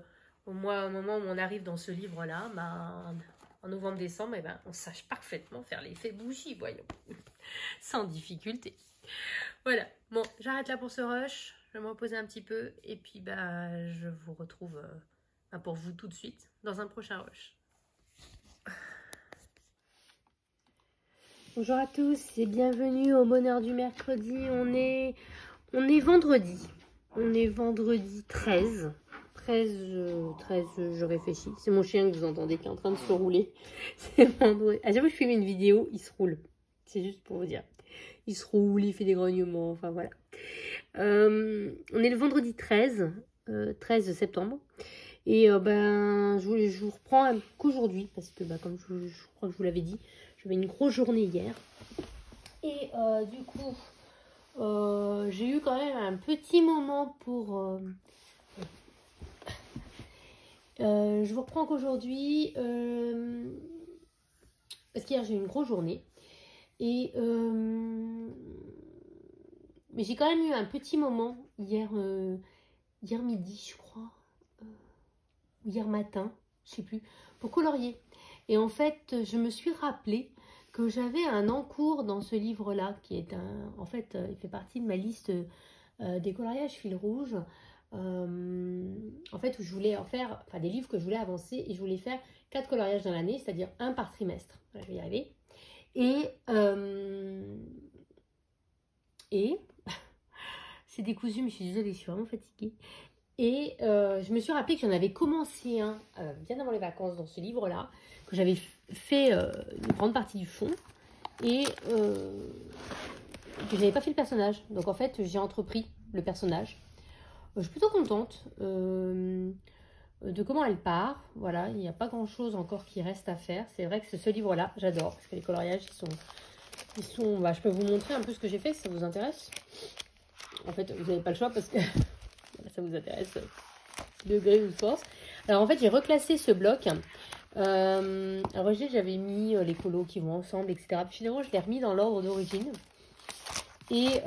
au moment où on arrive dans ce livre-là, bah, en novembre-décembre, eh ben, on sache parfaitement faire l'effet bougie, voyons. Sans difficulté. Voilà. Bon, j'arrête là pour ce rush. Je vais me reposer un petit peu. Et puis, bah, je vous retrouve pour vous tout de suite dans un prochain rush. Bonjour à tous et bienvenue au bonheur du mercredi. On est vendredi. On est vendredi 13. 13, je réfléchis. C'est mon chien que vous entendez qui est en train de se rouler. C'est vendredi. À chaque fois que je filme une vidéo, il se roule. C'est juste pour vous dire. Il se roule, il fait des grognements, enfin voilà. On est le vendredi 13 septembre. Et je vous reprends qu'aujourd'hui, parce que comme je crois que je vous l'avais dit, j'avais une grosse journée hier. Et du coup, j'ai eu quand même un petit moment pour Je vous reprends qu'aujourd'hui, parce qu'hier j'ai eu une grosse journée. Et mais j'ai quand même eu un petit moment hier, hier midi, je crois, hier matin, je sais plus, pour colorier. Et en fait, je me suis rappelé que j'avais un encours dans ce livre-là, qui est un... En fait, il fait partie de ma liste des coloriages fil rouge. En fait, où je voulais en faire, enfin des livres que je voulais avancer, et je voulais faire 4 coloriages dans l'année, c'est-à-dire un par trimestre. Voilà, je vais y arriver. Et c'est décousu, mais je suis désolée, je suis vraiment fatiguée. Et je me suis rappelé que j'en avais commencé un bien avant les vacances dans ce livre-là, que j'avais fait une grande partie du fond et que je n'avais pas fait le personnage. Donc en fait, j'ai entrepris le personnage. Je suis plutôt contente de comment elle part. Voilà, il n'y a pas grand-chose encore qui reste à faire. C'est vrai que ce livre-là, j'adore parce que les coloriages, bah, je peux vous montrer un peu ce que j'ai fait si ça vous intéresse. En fait, vous n'avez pas le choix parce que ça vous intéresse de gré ou de force. Alors en fait, j'ai reclassé ce bloc. Alors j'avais mis les colos qui vont ensemble, etc. Puis finalement, je l'ai remis dans l'ordre d'origine. Et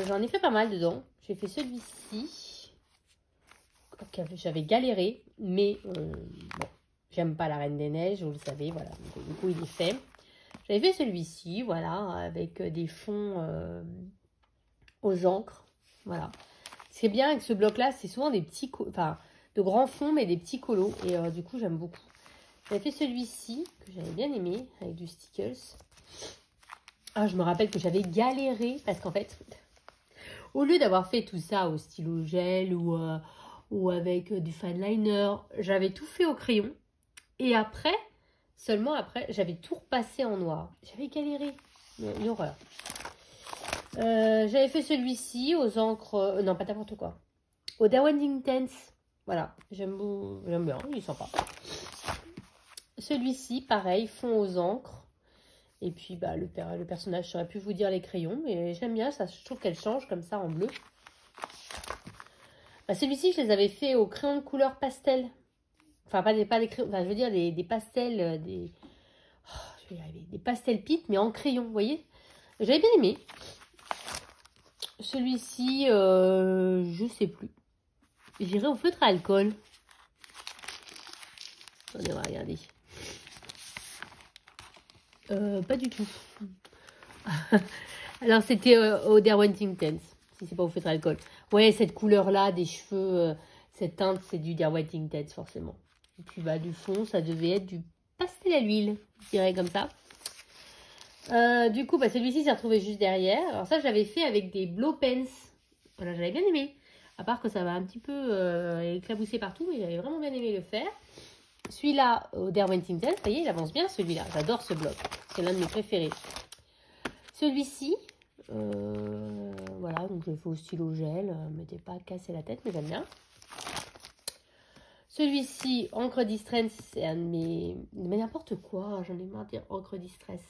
j'en ai fait pas mal dedans. J'ai fait celui-ci. J'avais galéré, mais bon, j'aime pas la Reine des Neiges, vous le savez, voilà. Du coup, il est fait. J'avais fait celui-ci, voilà, avec des fonds aux encres, voilà. Ce qui est bien avec ce bloc-là, c'est souvent des petits, enfin, de grands fonds, mais des petits colos. Et du coup, j'aime beaucoup. J'avais fait celui-ci, que j'avais bien aimé, avec du Stickles. Ah, je me rappelle que j'avais galéré, parce qu'en fait, au lieu d'avoir fait tout ça au stylo gel ou avec du fine liner, j'avais tout fait au crayon. Et après, seulement après, j'avais tout repassé en noir. J'avais galéré. Une horreur. J'avais fait celui-ci aux encres... non, pas n'importe quoi. Au Derwent Intense. Voilà, j'aime bien, il est sympa. Celui-ci, pareil, fond aux encres. Et puis, bah, le personnage, j'aurais pu vous dire les crayons. Mais j'aime bien, ça, je trouve qu'elle change comme ça en bleu. Bah, celui-ci, je les avais fait au crayon de couleur pastel. Enfin, pas des crayons, enfin, je veux dire des pastels, je vais y arriver. Des pastels pit, mais en crayon, vous voyez. J'avais bien aimé. Celui-ci, je sais plus. J'irai au feutre à alcool. On va regarder. Pas du tout. Alors, c'était au Derwent Intense, si c'est pas au feutre à alcool. Ouais, cette couleur-là, des cheveux, cette teinte, c'est du Derwent Intense, forcément. Et puis, bah, du fond, ça devait être du pastel à l'huile, je dirais comme ça. Du coup, bah, celui-ci s'est retrouvé juste derrière. Alors ça, je l'avais fait avec des blow pens. Voilà, j'avais bien aimé. À part que ça va un petit peu éclabousser partout, mais j'avais vraiment bien aimé le faire. Celui-là, au Derwent Intense, vous voyez, il avance bien celui-là. J'adore ce bloc. C'est l'un de mes préférés. Celui-ci, voilà, donc je l'ai fait au stylo gel. Ne m'était pas cassé la tête, mais j'aime bien. Celui-ci, encre distress, c'est un de mes... Mais n'importe quoi, j'en ai marre de dire encre distress.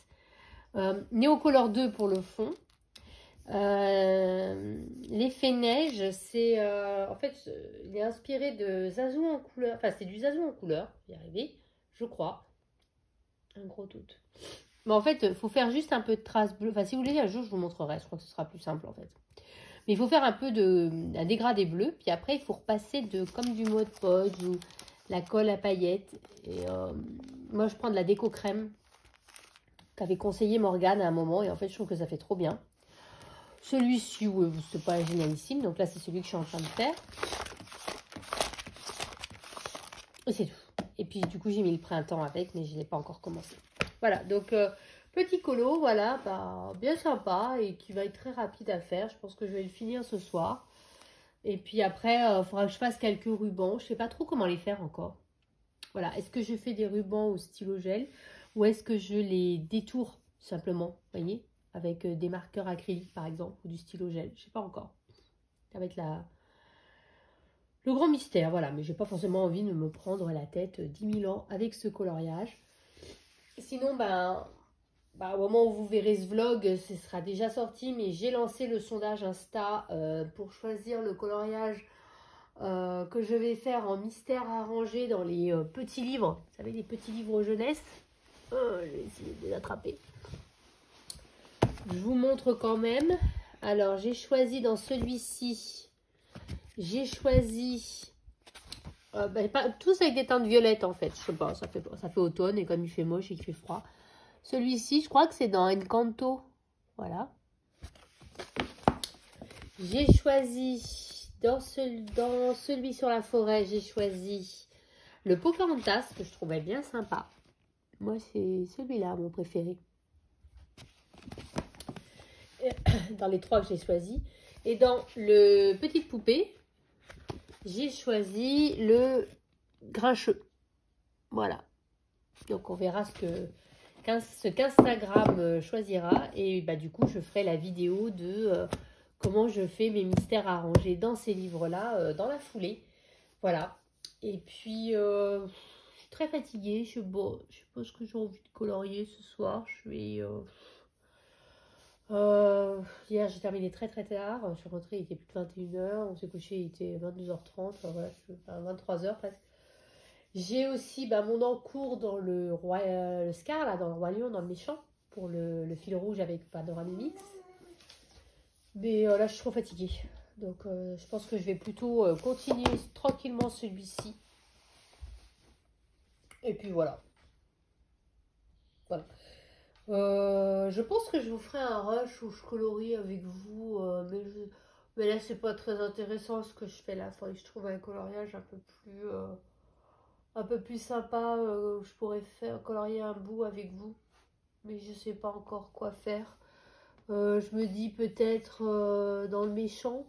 Neocolor 2 pour le fond. L'effet neige, c'est en fait, il est inspiré de Zazou en couleur. Enfin, c'est du Zazou en couleur. Je vais y arriver, je crois. Un gros doute. Mais en fait, il faut faire juste un peu de traces bleues. Enfin, si vous voulez, un jour, je vous montrerai. Je crois que ce sera plus simple en fait. Mais il faut faire un peu un dégradé bleu. Puis après, il faut repasser comme du Mod Podge ou la colle à paillettes. Et moi, je prends de la déco crème qu'avait conseillé Morgane à un moment. Et en fait, je trouve que ça fait trop bien. Celui-ci, oui, c'est pas génialissime. Donc là, c'est celui que je suis en train de faire. Et c'est tout. Et puis, du coup, j'ai mis le printemps avec, mais je n'ai pas encore commencé. Voilà, donc petit colo, voilà, bah, bien sympa et qui va être très rapide à faire. Je pense que je vais le finir ce soir. Et puis après, il faudra que je fasse quelques rubans. Je ne sais pas trop comment les faire encore. Voilà, est-ce que je fais des rubans au stylo gel ou est-ce que je les détourne simplement, vous voyez, avec des marqueurs acryliques par exemple ou du stylo gel. Je ne sais pas encore. Ça va être le grand mystère, voilà. Mais j'ai pas forcément envie de me prendre la tête 10 000 ans avec ce coloriage. Sinon, au moment où vous verrez ce vlog, ce sera déjà sorti. Mais j'ai lancé le sondage Insta pour choisir le coloriage que je vais faire en mystère arrangé dans les petits livres. Vous savez, les petits livres jeunesse. Je vais essayer de les attraper. Je vous montre quand même. Alors, j'ai choisi dans celui-ci, j'ai choisi tous avec des teintes violettes en fait. Je sais pas, ça fait automne et comme il fait moche et qu'il fait froid. Celui-ci, je crois que c'est dans Encanto. Voilà. J'ai choisi, dans celui sur la forêt, j'ai choisi le Pocahontas, que je trouvais bien sympa. Moi, c'est celui-là, mon préféré. Dans les 3 que j'ai choisis. Et dans le Petite Poupée, j'ai choisi le Grincheux. Voilà. Donc, on verra ce qu'Instagram choisira. Et bah, du coup, je ferai la vidéo de comment je fais mes mystères arrangés dans ces livres-là, dans la foulée. Voilà. Et puis, je suis très fatiguée. Je sais pas ce que j'ai envie de colorier ce soir. Hier, j'ai terminé très tard. Je suis rentrée, il était plus de 21h. On s'est couché, il était 22h30. Enfin, voilà, 23h presque. J'ai aussi mon encours dans le Scar, là, dans le Roi Lion, dans le méchant, pour le fil rouge avec Panoramix. Mais là, je suis trop fatiguée. Donc, je pense que je vais plutôt continuer tranquillement celui-ci. Et puis voilà. Voilà. Je pense que je vous ferai un rush où je colorie avec vous. Mais là, c'est pas très intéressant ce que je fais là. Faudrait que je trouve un coloriage un peu plus sympa. Je pourrais colorier un bout avec vous. Mais je sais pas encore quoi faire. Je me dis peut-être dans le méchant.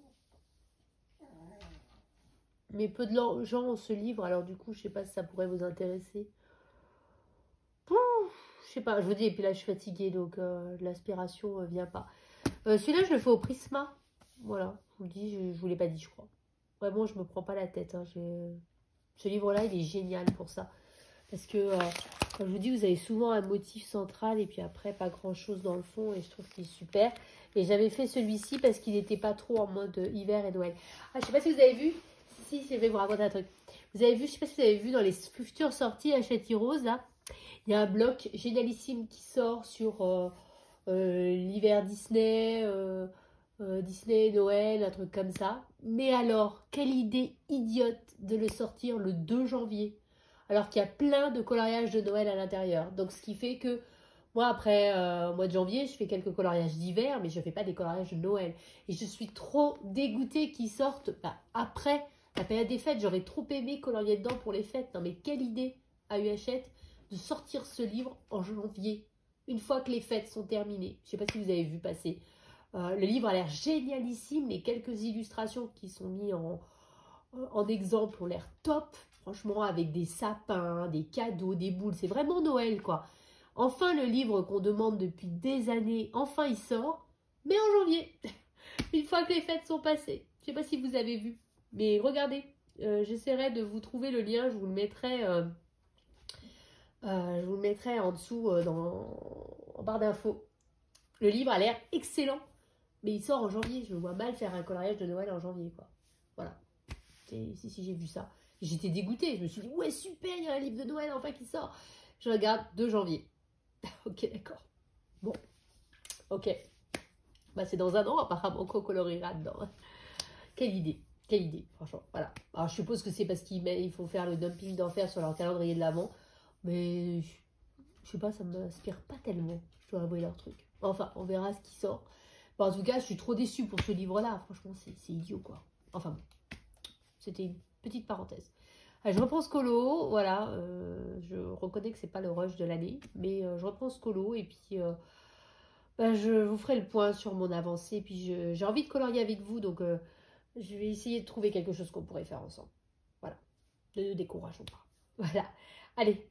Mais peu de gens ont ce livre, alors du coup, je sais pas si ça pourrait vous intéresser. Je sais pas, je vous dis, et puis là, je suis fatiguée, donc l'aspiration vient pas. Celui-là, je le fais au Prisma. Voilà, je vous le dis, je vous l'ai pas dit, je crois. Vraiment, je me prends pas la tête. Hein, ce livre-là, il est génial pour ça. Parce que, comme je vous dis, vous avez souvent un motif central et puis après, pas grand-chose dans le fond. Et je trouve qu'il est super. Et j'avais fait celui-ci parce qu'il n'était pas trop en mode hiver et Noël. Ah, je sais pas si vous avez vu. Si, je vais vous raconter un truc. Vous avez vu, je sais pas si vous avez vu dans les futures sorties Hachette Rose, là, il y a un bloc génialissime qui sort sur l'hiver Disney, Disney, Noël, un truc comme ça. Mais alors, quelle idée idiote de le sortir le 2 janvier, alors qu'il y a plein de coloriages de Noël à l'intérieur. Donc, ce qui fait que moi, après au mois de janvier, je fais quelques coloriages d'hiver, mais je ne fais pas des coloriages de Noël. Et je suis trop dégoûtée qu'ils sortent après la période des fêtes. J'aurais trop aimé colorier dedans pour les fêtes. Non, mais quelle idée a eu Hachette de sortir ce livre en janvier, une fois que les fêtes sont terminées. Je ne sais pas si vous avez vu passer. Le livre a l'air génialissime. Les quelques illustrations qui sont mises en exemple ont l'air top. Franchement, avec des sapins, des cadeaux, des boules. C'est vraiment Noël, quoi. Enfin, le livre qu'on demande depuis des années, enfin, il sort. Mais en janvier, une fois que les fêtes sont passées. Je ne sais pas si vous avez vu. Mais regardez, j'essaierai de vous trouver le lien. Je vous le mettrai... en dessous en barre d'infos. Le livre a l'air excellent, mais il sort en janvier. Je me vois mal faire un coloriage de Noël en janvier, quoi. Voilà. Si, j'ai vu ça. J'étais dégoûtée. Je me suis dit, ouais, super, il y a un livre de Noël enfin qui sort. Je regarde 2 janvier. Ok, d'accord. Bon. Ok. C'est dans un an, apparemment, qu'on coloriera dedans. Quelle idée. Quelle idée, franchement. Voilà. Alors, je suppose que c'est parce qu'il faut faire le dumping d'enfer sur leur calendrier de l'avant. Mais je sais pas, ça ne m'inspire pas tellement. Je dois avouer leur truc. Enfin, on verra ce qui sort. En tout cas, je suis trop déçue pour ce livre-là. Franchement, c'est idiot, quoi. Enfin bon, c'était une petite parenthèse. Je reprends ce colo, voilà. Je reconnais que c'est pas le rush de l'année, mais je reprends ce colo et puis je vous ferai le point sur mon avancée. Puis j'ai envie de colorier avec vous, donc je vais essayer de trouver quelque chose qu'on pourrait faire ensemble. Voilà. Ne nous décourageons pas. Voilà. Allez.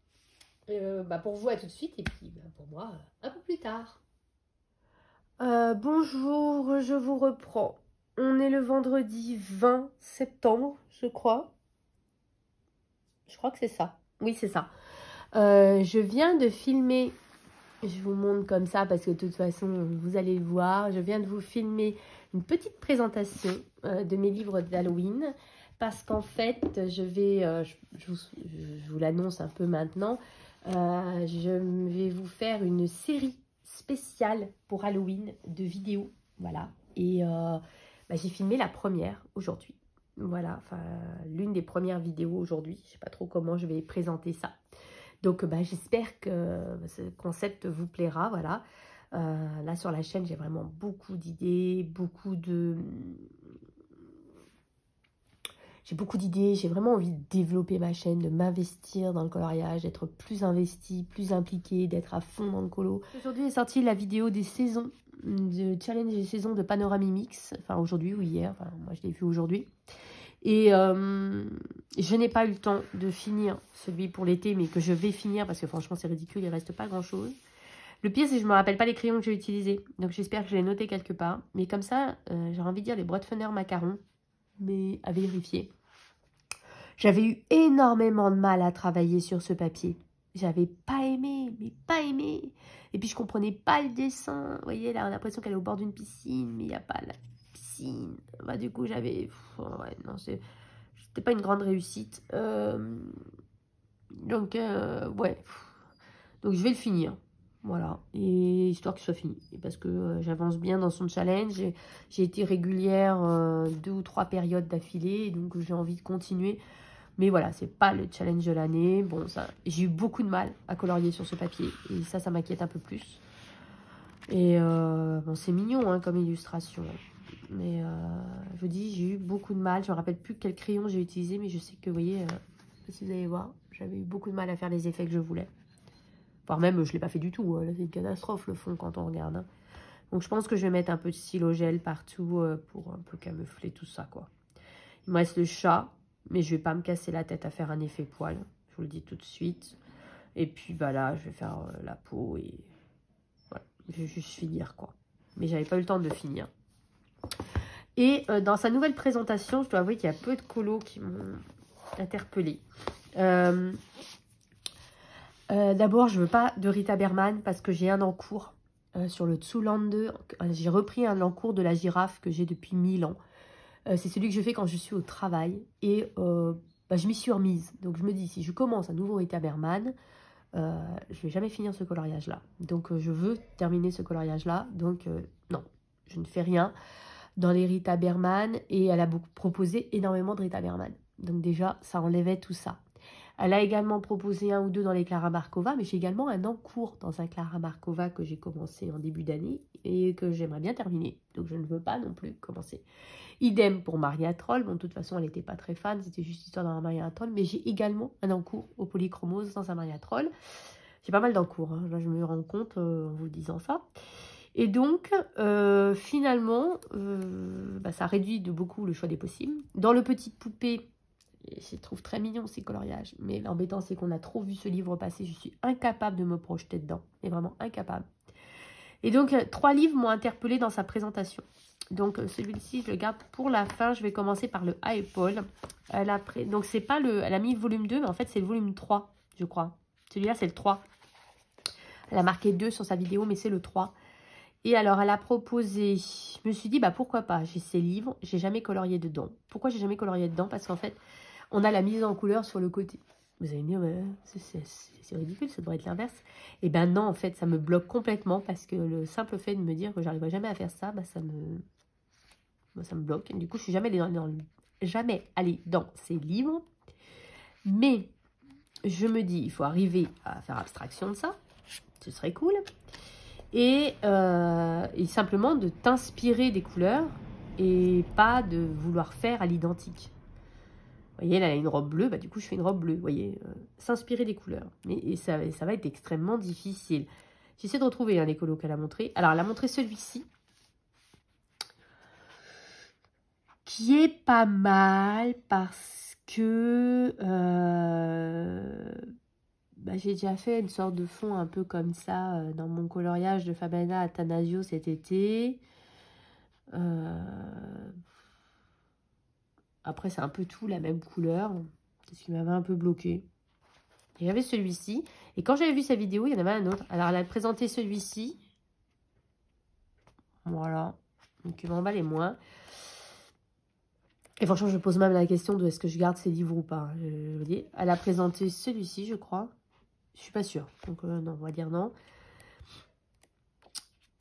Pour vous, à tout de suite. Et puis, pour moi, un peu plus tard. Bonjour, je vous reprends. On est le vendredi 20 septembre, je crois. Je crois que c'est ça. Oui, c'est ça. Je viens de filmer, je vous montre comme ça parce que de toute façon, vous allez le voir. Je viens de vous filmer une petite présentation de mes livres d'Halloween parce qu'en fait, je vais, je vous l'annonce un peu maintenant, je vais vous faire une série spéciale pour Halloween de vidéos, voilà. Et j'ai filmé la première aujourd'hui, voilà, enfin l'une des premières vidéos aujourd'hui. Je sais pas trop comment je vais présenter ça. Donc j'espère que ce concept vous plaira, voilà. Là sur la chaîne, j'ai vraiment beaucoup d'idées, j'ai vraiment envie de développer ma chaîne, de m'investir dans le coloriage, d'être plus investie, plus impliquée, d'être à fond dans le colo. Aujourd'hui est sortie la vidéo des saisons, de challenge des saisons de Panoramimix, enfin aujourd'hui ou hier, enfin moi je l'ai vu aujourd'hui. Et je n'ai pas eu le temps de finir celui pour l'été, mais que je vais finir parce que franchement c'est ridicule, il ne reste pas grand chose. Le pire, c'est que je ne me rappelle pas les crayons que j'ai utilisés. Donc j'espère que je les ai notés quelque part. Mais comme ça, j'ai envie de dire les Brodfener macarons, mais à vérifier. J'avais eu énormément de mal à travailler sur ce papier. J'avais pas aimé, mais pas aimé. Et puis je comprenais pas le dessin. Vous voyez, là, on a l'impression qu'elle est au bord d'une piscine, mais il n'y a pas la piscine. Bah, du coup, j'avais... Ouais, non, c'était pas une grande réussite. Donc, ouais. Donc, je vais le finir. Voilà. Et histoire que ce soit fini. Et parce que j'avance bien dans son challenge. J'ai été régulière 2 ou 3 périodes d'affilée. Donc, j'ai envie de continuer. Mais voilà, c'est pas le challenge de l'année. Bon, ça, j'ai eu beaucoup de mal à colorier sur ce papier. Et ça m'inquiète un peu plus. Et bon, c'est mignon hein, comme illustration. Mais je vous dis, j'ai eu beaucoup de mal. Je me rappelle plus quel crayon j'ai utilisé. Mais je sais que, vous voyez, si vous allez voir, j'avais eu beaucoup de mal à faire les effets que je voulais. Voire même, je ne l'ai pas fait du tout. C'est une catastrophe le fond quand on regarde. Hein. Donc, je pense que je vais mettre un peu de stylo gel partout pour un peu camoufler tout ça, quoi. Il me reste le chat. Mais je ne vais pas me casser la tête à faire un effet poil. Je vous le dis tout de suite. Et puis, bah là, je vais faire la peau et... Voilà, je vais juste finir, quoi. Mais j'avais pas eu le temps de finir. Et dans sa nouvelle présentation, je dois avouer qu'il y a peu de colos qui m'ont interpellée. D'abord, je veux pas de Rita Berman parce que j'ai un encours sur le Zoolander. J'ai repris un encours de la girafe que j'ai depuis 1000 ans. C'est celui que je fais quand je suis au travail. Et je m'y suis remise. Donc, je me dis, si je commence un nouveau Rita Berman, je ne vais jamais finir ce coloriage-là. Donc, je veux terminer ce coloriage-là. Donc, non, je ne fais rien dans les Rita Berman. Et elle a proposé énormément de Rita Berman. Donc, déjà, ça enlevait tout ça. Elle a également proposé 1 ou 2 dans les Clara Markova, mais j'ai également un encours dans un Clara Markova que j'ai commencé en début d'année et que j'aimerais bien terminer. Donc, je ne veux pas non plus commencer. Idem pour Maria Troll. Bon, de toute façon, elle n'était pas très fan, c'était juste histoire d'un Maria Troll, mais j'ai également un encours au polychromose dans un Maria Troll. J'ai pas mal d'encours, hein. Là, je me rends compte en vous disant ça. Et donc, finalement, ça réduit de beaucoup le choix des possibles. Dans le petit poupée, je trouve très mignon ces coloriages, mais l'embêtant c'est qu'on a trop vu ce livre passer, je suis incapable de me projeter dedans, mais vraiment incapable. Et donc 3 livres m'ont interpellée dans sa présentation. Donc celui-ci je le garde pour la fin, je vais commencer par le A et Paul. Donc c'est pas le, elle a mis volume 2, mais en fait c'est le volume 3, je crois. Celui-là c'est le 3. Elle a marqué 2 sur sa vidéo, mais c'est le 3. Et alors, elle a proposé, je me suis dit, bah pourquoi pas, j'ai ces livres, j'ai jamais colorié dedans. Pourquoi j'ai jamais colorié dedans? Parce qu'en fait, on a la mise en couleur sur le côté. Vous allez me dire, c'est ridicule, ça devrait être l'inverse. Et ben non, en fait, ça me bloque complètement parce que le simple fait de me dire que j'arriverai jamais à faire ça, ça me bloque. Et du coup, je suis jamais allée dans ces livres. Mais je me dis, il faut arriver à faire abstraction de ça. Ce serait cool. Et simplement de t'inspirer des couleurs et pas de vouloir faire à l'identique. Vous voyez, elle a une robe bleue, du coup je fais une robe bleue. Vous voyez, s'inspirer des couleurs. Et ça va être extrêmement difficile. J'essaie de retrouver les colos qu'elle a montré. Alors, elle a montré celui-ci, qui est pas mal parce que j'ai déjà fait une sorte de fond un peu comme ça dans mon coloriage de Fabiana Attanasio cet été. Après, c'est un peu tout la même couleur. C'est ce qui m'avait un peu bloqué. Il y avait celui-ci. Et quand j'avais vu sa vidéo, il y en avait un autre. Alors, elle a présenté celui-ci. Voilà. Donc, il m'emballait moins. Et franchement, je pose même la question de est-ce que je garde ces livres ou pas. Je vous dis, elle a présenté celui-ci, je crois. Je suis pas sûre. Donc non, on va dire non.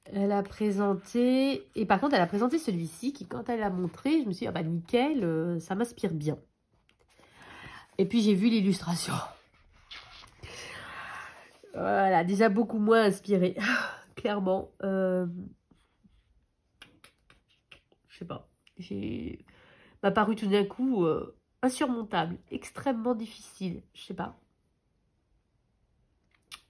Elle a présenté... Et par contre, elle a présenté celui-ci qui, quand elle l'a montré, je me suis dit, ah bah nickel, ça m'inspire bien. Et puis, j'ai vu l'illustration. Voilà, déjà beaucoup moins inspirée, clairement. Je sais pas. M'a paru tout d'un coup insurmontable, extrêmement difficile. Je sais pas.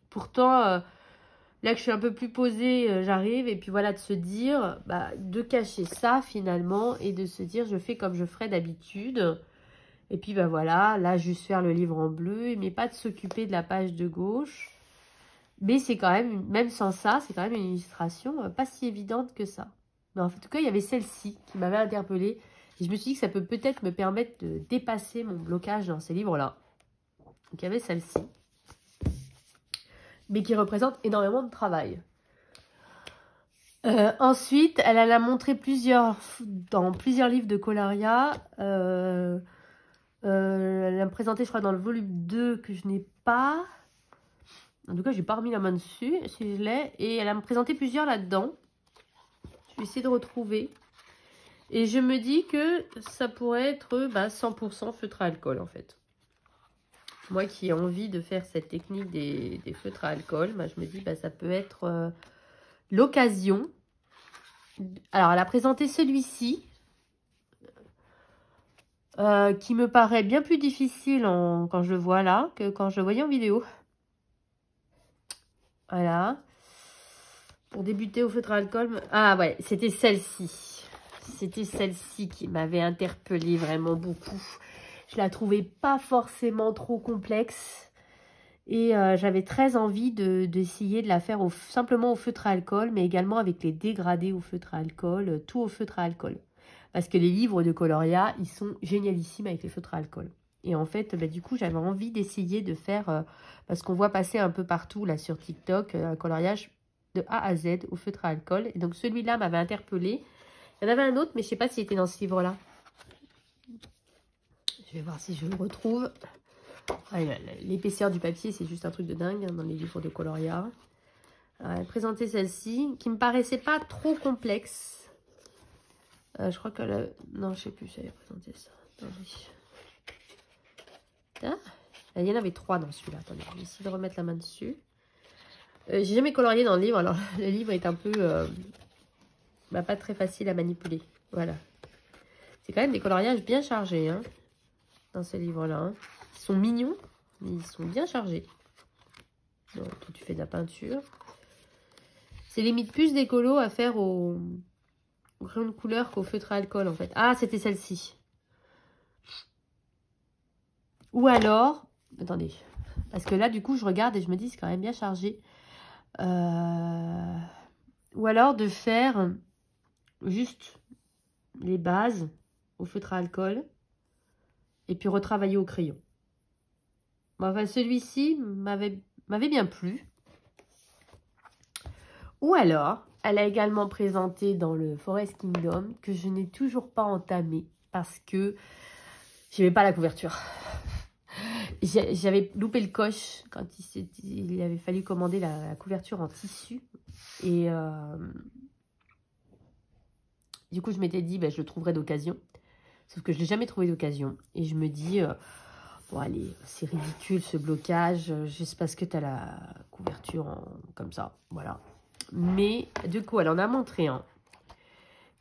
Pourtant, là que je suis un peu plus posée, j'arrive. Et puis voilà, de se dire, bah, de cacher ça finalement. Et de se dire, je fais comme je ferais d'habitude. Et puis bah voilà, là juste faire le livre en bleu. Mais pas de s'occuper de la page de gauche. Mais c'est quand même, même sans ça, c'est quand même une illustration pas si évidente que ça. Mais en tout cas, il y avait celle-ci qui m'avait interpellée. Et je me suis dit que ça peut peut-être me permettre de dépasser mon blocage dans ces livres-là. Donc il y avait celle-ci. Mais qui représente énormément de travail. Ensuite, elle a montré dans plusieurs livres de Coloria. Elle a présenté, je crois, dans le volume 2 que je n'ai pas. En tout cas, j'ai pas remis la main dessus, si je l'ai. Et elle a me présenté plusieurs là-dedans. Je vais essayer de retrouver. Et je me dis que ça pourrait être 100% feutre à alcool, en fait. Moi qui ai envie de faire cette technique des feutres à alcool, je me dis ça peut être l'occasion. Alors, elle a présenté celui-ci. Qui me paraît bien plus difficile quand je le vois là que quand je le voyais en vidéo. Voilà. Pour débuter au feutre à alcool. Ah ouais, c'était celle-ci. C'était celle-ci qui m'avait interpellée vraiment beaucoup. Je la trouvais pas forcément trop complexe. Et j'avais très envie d'essayer de la faire simplement au feutre à alcool, mais également avec les dégradés au feutre à alcool, tout au feutre à alcool. Parce que les livres de Coloria, ils sont génialissimes avec les feutres à alcool. Et en fait, du coup, j'avais envie d'essayer de faire, parce qu'on voit passer un peu partout là sur TikTok, un coloriage de A à Z au feutre à alcool. Et donc celui-là m'avait interpellée. Il y en avait un autre, mais je ne sais pas s'il était dans ce livre-là. Je vais voir si je le retrouve. Ah, l'épaisseur du papier, c'est juste un truc de dingue dans les livres de Coloria. Présenter celle-ci, qui me paraissait pas trop complexe. Je crois que non, je sais plus, j'avais présenté ça. Attendez. Ah, il y en avait 3 dans celui-là. Attendez, je vais essayer de remettre la main dessus. J'ai jamais colorié dans le livre, alors le livre est un peu pas très facile à manipuler. Voilà. C'est quand même des coloriages bien chargés hein, dans ce livre-là. Hein. Ils sont mignons, mais ils sont bien chargés. Donc, toi, tu fais de la peinture. C'est limite plus d'écolo à faire au crayon de couleur qu'au feutre à alcool, en fait. Ah, c'était celle-ci. Ou alors... Attendez. Parce que là, du coup, je regarde et je me dis, c'est quand même bien chargé. Ou alors de faire juste les bases au feutre à alcool. Et puis retravailler au crayon. Bon, enfin, celui-ci m'avait bien plu. Ou alors, elle a également présenté dans le Forest Kingdom que je n'ai toujours pas entamé parce que je n'avais pas la couverture. J'avais loupé le coche quand il avait fallu commander la couverture en tissu. Et du coup, je m'étais dit, je le trouverai d'occasion. Sauf que je ne l'ai jamais trouvé d'occasion. Et je me dis, bon allez, c'est ridicule ce blocage. Juste parce que tu as la couverture comme ça. Voilà. Mais du coup, elle en a montré un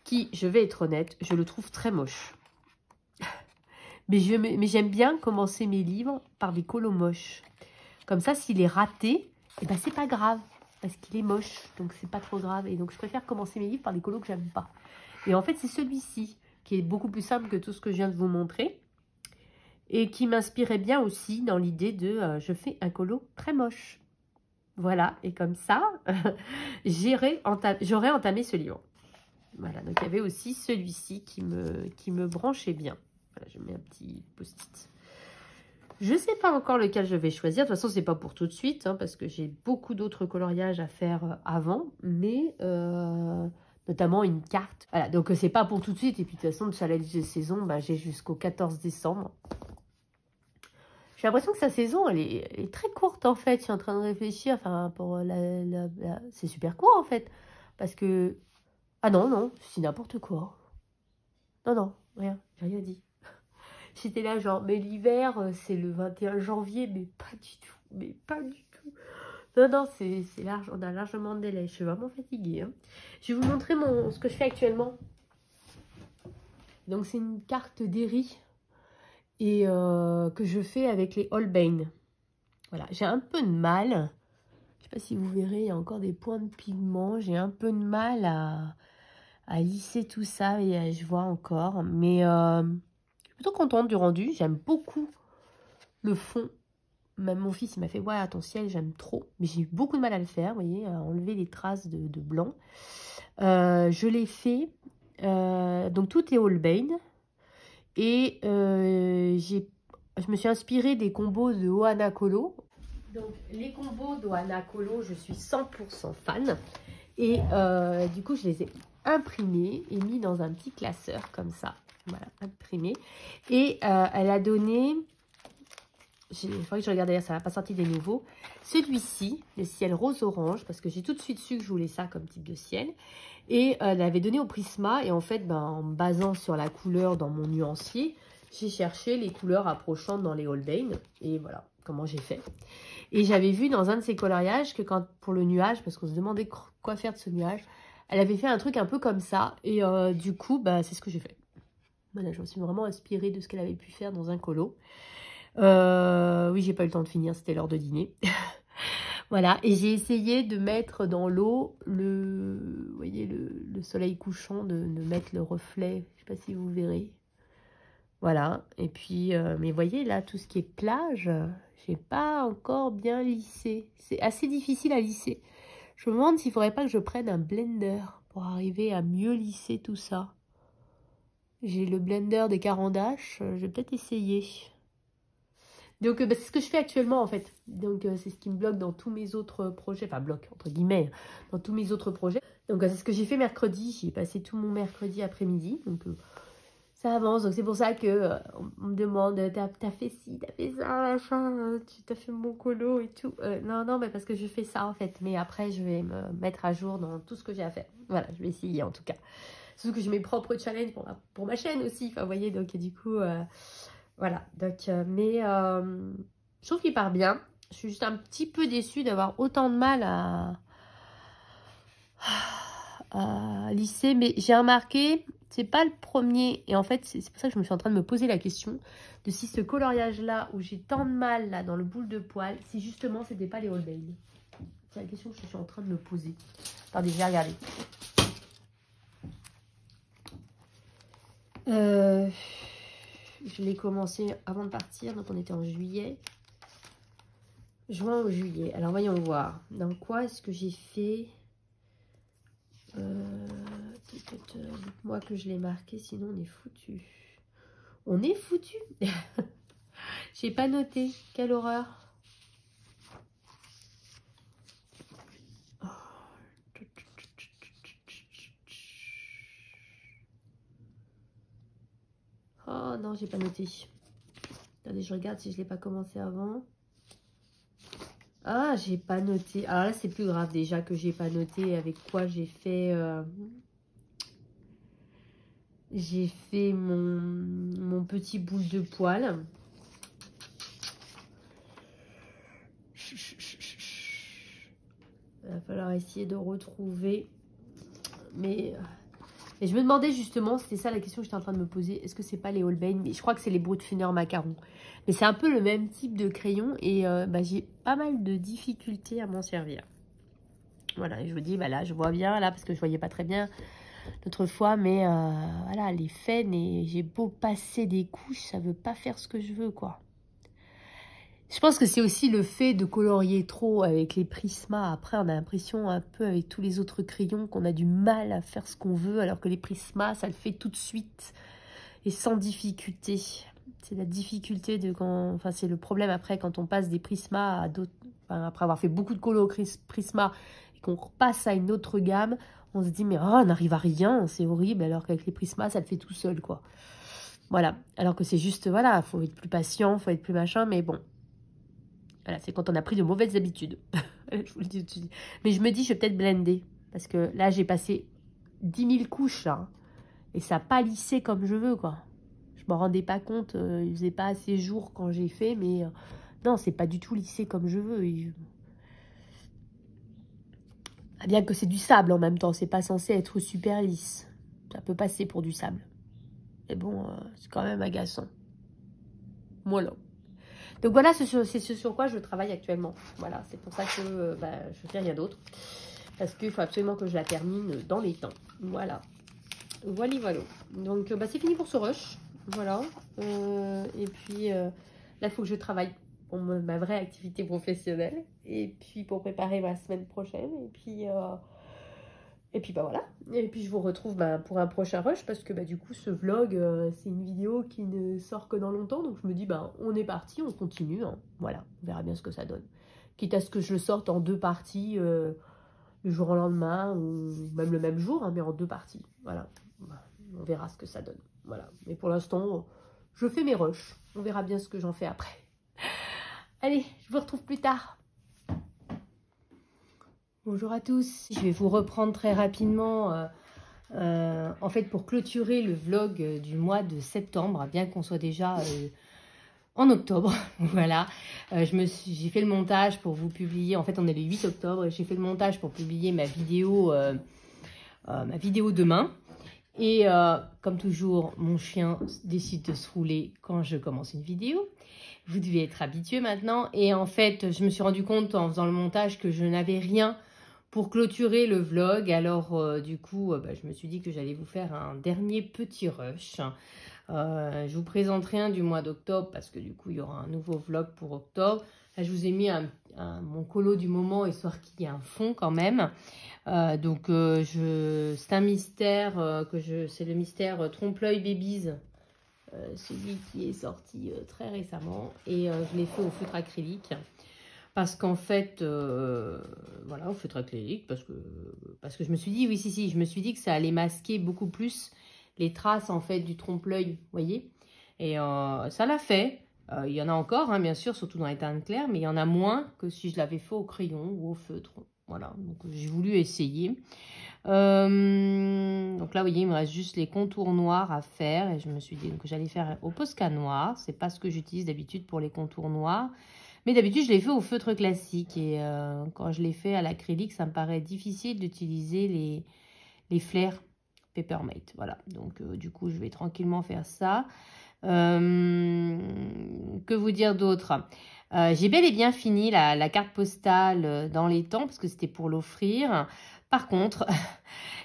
qui, je vais être honnête, je le trouve très moche. Mais j'aime bien commencer mes livres par des colos moches. Comme ça, s'il est raté, c'est pas grave. Parce qu'il est moche. Donc, c'est pas trop grave. Et donc, je préfère commencer mes livres par des colos que j'aime pas. Et en fait, c'est celui-ci qui est beaucoup plus simple que tout ce que je viens de vous montrer. Et qui m'inspirait bien aussi dans l'idée de je fais un colo très moche. Voilà. Et comme ça, j'aurais entamé ce livre. Voilà. Donc, il y avait aussi celui-ci qui me branchait bien. Voilà, je mets un petit post-it. Je ne sais pas encore lequel je vais choisir. De toute façon, ce n'est pas pour tout de suite, hein, parce que j'ai beaucoup d'autres coloriages à faire avant. Mais notamment une carte. Voilà, donc c'est pas pour tout de suite. Et puis de toute façon, le challenge de saison, bah, j'ai jusqu'au 14 décembre. J'ai l'impression que sa saison, elle est très courte en fait. Je suis en train de réfléchir. Enfin, pour c'est super court en fait. Parce que... Ah non, non, c'est n'importe quoi. Non, non, rien, j'ai rien dit. J'étais là genre, mais l'hiver, c'est le 21 janvier, mais pas du tout. Mais pas du tout. Non, non, c'est large, on a largement de délai. Je suis vraiment fatiguée. Hein. Je vais vous montrer ce que je fais actuellement. Donc, c'est une carte d'Eri et que je fais avec les Holbein. Voilà, j'ai un peu de mal. Je ne sais pas si vous verrez, il y a encore des points de pigment. J'ai un peu de mal à lisser tout ça. Et je vois encore. Mais je suis plutôt contente du rendu. J'aime beaucoup le fond. Même mon fils, il m'a fait, ouais, ton ciel, j'aime trop. Mais j'ai eu beaucoup de mal à le faire, vous voyez, à enlever les traces de blanc. Je l'ai fait. Donc, tout est Holbein. Et je me suis inspirée des combos de Ohana Kolo. Donc, les combos d'Ohana Kolo, je suis 100% fan. Et du coup, je les ai imprimés et mis dans un petit classeur comme ça. Voilà, imprimé. Et elle a donné... Il faudrait que je regarde d'ailleurs, ça n'a pas sorti des nouveaux. Celui-ci, le ciel rose-orange, parce que j'ai tout de suite su que je voulais ça comme type de ciel. Et elle avait donné au Prisma. Et en fait, ben, en me basant sur la couleur dans mon nuancier, j'ai cherché les couleurs approchantes dans les Holbein. Et voilà comment j'ai fait. Et j'avais vu dans un de ses coloriages que pour le nuage, parce qu'on se demandait quoi faire de ce nuage, elle avait fait un truc un peu comme ça. Et du coup, bah, c'est ce que j'ai fait. Voilà, je me suis vraiment inspirée de ce qu'elle avait pu faire dans un colo. Oui, j'ai pas eu le temps de finir, c'était l'heure de dîner. Voilà, et j'ai essayé de mettre dans l'eau vous voyez, le soleil couchant, de mettre le reflet, je sais pas si vous verrez. Voilà, et puis, mais vous voyez là, tout ce qui est plage, j'ai pas encore bien lissé. C'est assez difficile à lisser. Je me demande s'il faudrait pas que je prenne un blender pour arriver à mieux lisser tout ça. J'ai le blender des Carandache, je vais peut-être essayer. Donc, bah, c'est ce que je fais actuellement, en fait. Donc, c'est ce qui me bloque dans tous mes autres projets. Enfin, bloque, entre guillemets, dans tous mes autres projets. Donc, c'est ce que j'ai fait mercredi. J'ai passé tout mon mercredi après-midi. Donc, ça avance. Donc, c'est pour ça que on me demande, t'as fait ci, t'as fait ça, machin, tu t'as fait mon colo et tout. Non, non, mais parce que je fais ça, en fait. Mais après, je vais me mettre à jour dans tout ce que j'ai à faire. Voilà, je vais essayer, en tout cas. Surtout que j'ai mes propres challenges pour ma chaîne aussi. Enfin, vous voyez, donc, du coup... Voilà, donc, mais je trouve qu'il part bien. Je suis juste un petit peu déçue d'avoir autant de mal à lisser. Mais j'ai remarqué, c'est pas le premier. Et en fait, c'est pour ça que je me suis en train de me poser la question de si ce coloriage-là, où j'ai tant de mal là dans le boule de poil, si justement c'était pas les Holbein. C'est la question que je suis en train de me poser. Attendez, je vais regarder. Je l'ai commencé avant de partir, donc on était en juillet. Juin ou juillet. Alors, voyons voir. Dans quoi est-ce que j'ai fait dites-moi que je l'ai marqué, sinon on est foutu. On est foutu. J'ai pas noté. Quelle horreur. Oh non, j'ai pas noté. Attendez, je regarde si je l'ai pas commencé avant. Ah, j'ai pas noté. Alors là, c'est plus grave déjà que j'ai pas noté avec quoi j'ai fait... J'ai fait mon petit boule de poil. Il va falloir essayer de retrouver. Mais et je me demandais justement, c'était ça la question que j'étais en train de me poser. Est-ce que c'est pas les Holbein? Mais je crois que c'est les Brutfuner Macaron. Mais c'est un peu le même type de crayon. Et bah, j'ai pas mal de difficultés à m'en servir. Voilà, et je vous dis, bah là, je vois bien, là, parce que je voyais pas très bien l'autre fois. Mais voilà, les faines, et j'ai beau passer des couches, ça veut pas faire ce que je veux, quoi. Je pense que c'est aussi le fait de colorier trop avec les Prisma. Après, on a l'impression un peu avec tous les autres crayons qu'on a du mal à faire ce qu'on veut, alors que les Prisma, ça le fait tout de suite et sans difficulté. C'est la difficulté de quand... Enfin, c'est le problème après quand on passe des Prisma à d'autres... Enfin, après avoir fait beaucoup de colo Prisma et qu'on repasse à une autre gamme, On se dit, mais oh, on n'arrive à rien, c'est horrible, alors qu'avec les Prisma, ça le fait tout seul, quoi. Voilà, alors que c'est juste, voilà, faut être plus patient, faut être plus machin, mais bon. Voilà, c'est quand on a pris de mauvaises habitudes. Je vous le dis tout de suite. Mais je me dis, je vais peut-être blender, parce que là, j'ai passé 10 000 couches, là, et ça n'a pas lissé comme je veux, quoi. Je m'en rendais pas compte, il faisait pas assez jour quand j'ai fait, mais non, c'est pas du tout lissé comme je veux. Ah, bien que c'est du sable en même temps, c'est pas censé être super lisse. Ça peut passer pour du sable. Mais bon, c'est quand même agaçant. Voilà. Donc voilà, c'est ce sur quoi je travaille actuellement. Voilà, c'est pour ça que je fais rien d'autre. Parce qu'il faut absolument que je la termine dans les temps. Voilà. Voilà. Donc c'est fini pour ce rush. Voilà. Et puis là, il faut que je travaille pour ma vraie activité professionnelle. Et puis pour préparer ma semaine prochaine. Et puis voilà. Et puis je vous retrouve pour un prochain rush. Parce que du coup, ce vlog, c'est une vidéo qui ne sort que dans longtemps. Donc je me dis, on est parti, on continue. Hein. Voilà, on verra bien ce que ça donne. Quitte à ce que je le sorte en 2 parties, du jour au lendemain, ou même le même jour, hein, mais en 2 parties. Voilà. On verra ce que ça donne. Voilà. Mais pour l'instant, je fais mes rushs. On verra bien ce que j'en fais après. Allez, je vous retrouve plus tard. Bonjour à tous. Je vais vous reprendre très rapidement, en fait, pour clôturer le vlog du mois de septembre, bien qu'on soit déjà en octobre. Voilà. J'ai fait le montage pour vous publier. En fait, on est le 8 octobre. J'ai fait le montage pour publier ma vidéo demain. Et comme toujours, mon chien décide de se rouler quand je commence une vidéo. Vous devez être habitué maintenant. Et en fait, je me suis rendu compte en faisant le montage que je n'avais rien pour clôturer le vlog. Alors, du coup, je me suis dit que j'allais vous faire un dernier petit rush. Je vous présenterai un du mois d'octobre parce que du coup, il y aura un nouveau vlog pour octobre. Là, je vous ai mis mon colo du moment, histoire qu'il y ait un fond quand même. C'est un mystère, c'est le mystère Trompe-l'œil Babies. Celui qui est sorti très récemment. Et je l'ai fait au feutre acrylique. Parce qu'en fait, voilà, au feutre acrylique, parce que je me suis dit, oui, si, je me suis dit que ça allait masquer beaucoup plus les traces, en fait, du trompe-l'œil, vous voyez. Et ça l'a fait. Il y en a encore, hein, bien sûr, surtout dans les teintes claires, mais il y en a moins que si je l'avais fait au crayon ou au feutre. Voilà, donc j'ai voulu essayer. Donc là, vous voyez, il me reste juste les contours noirs à faire. Et je me suis dit que j'allais faire au Posca noir. C'est pas ce que j'utilise d'habitude pour les contours noirs. Mais d'habitude, je l'ai fait au feutre classique. Et quand je l'ai fait à l'acrylique, ça me paraît difficile d'utiliser les flares Papermate. Voilà, donc du coup, je vais tranquillement faire ça. Que vous dire d'autre? J'ai bel et bien fini la carte postale dans les temps parce que c'était pour l'offrir. Par contre,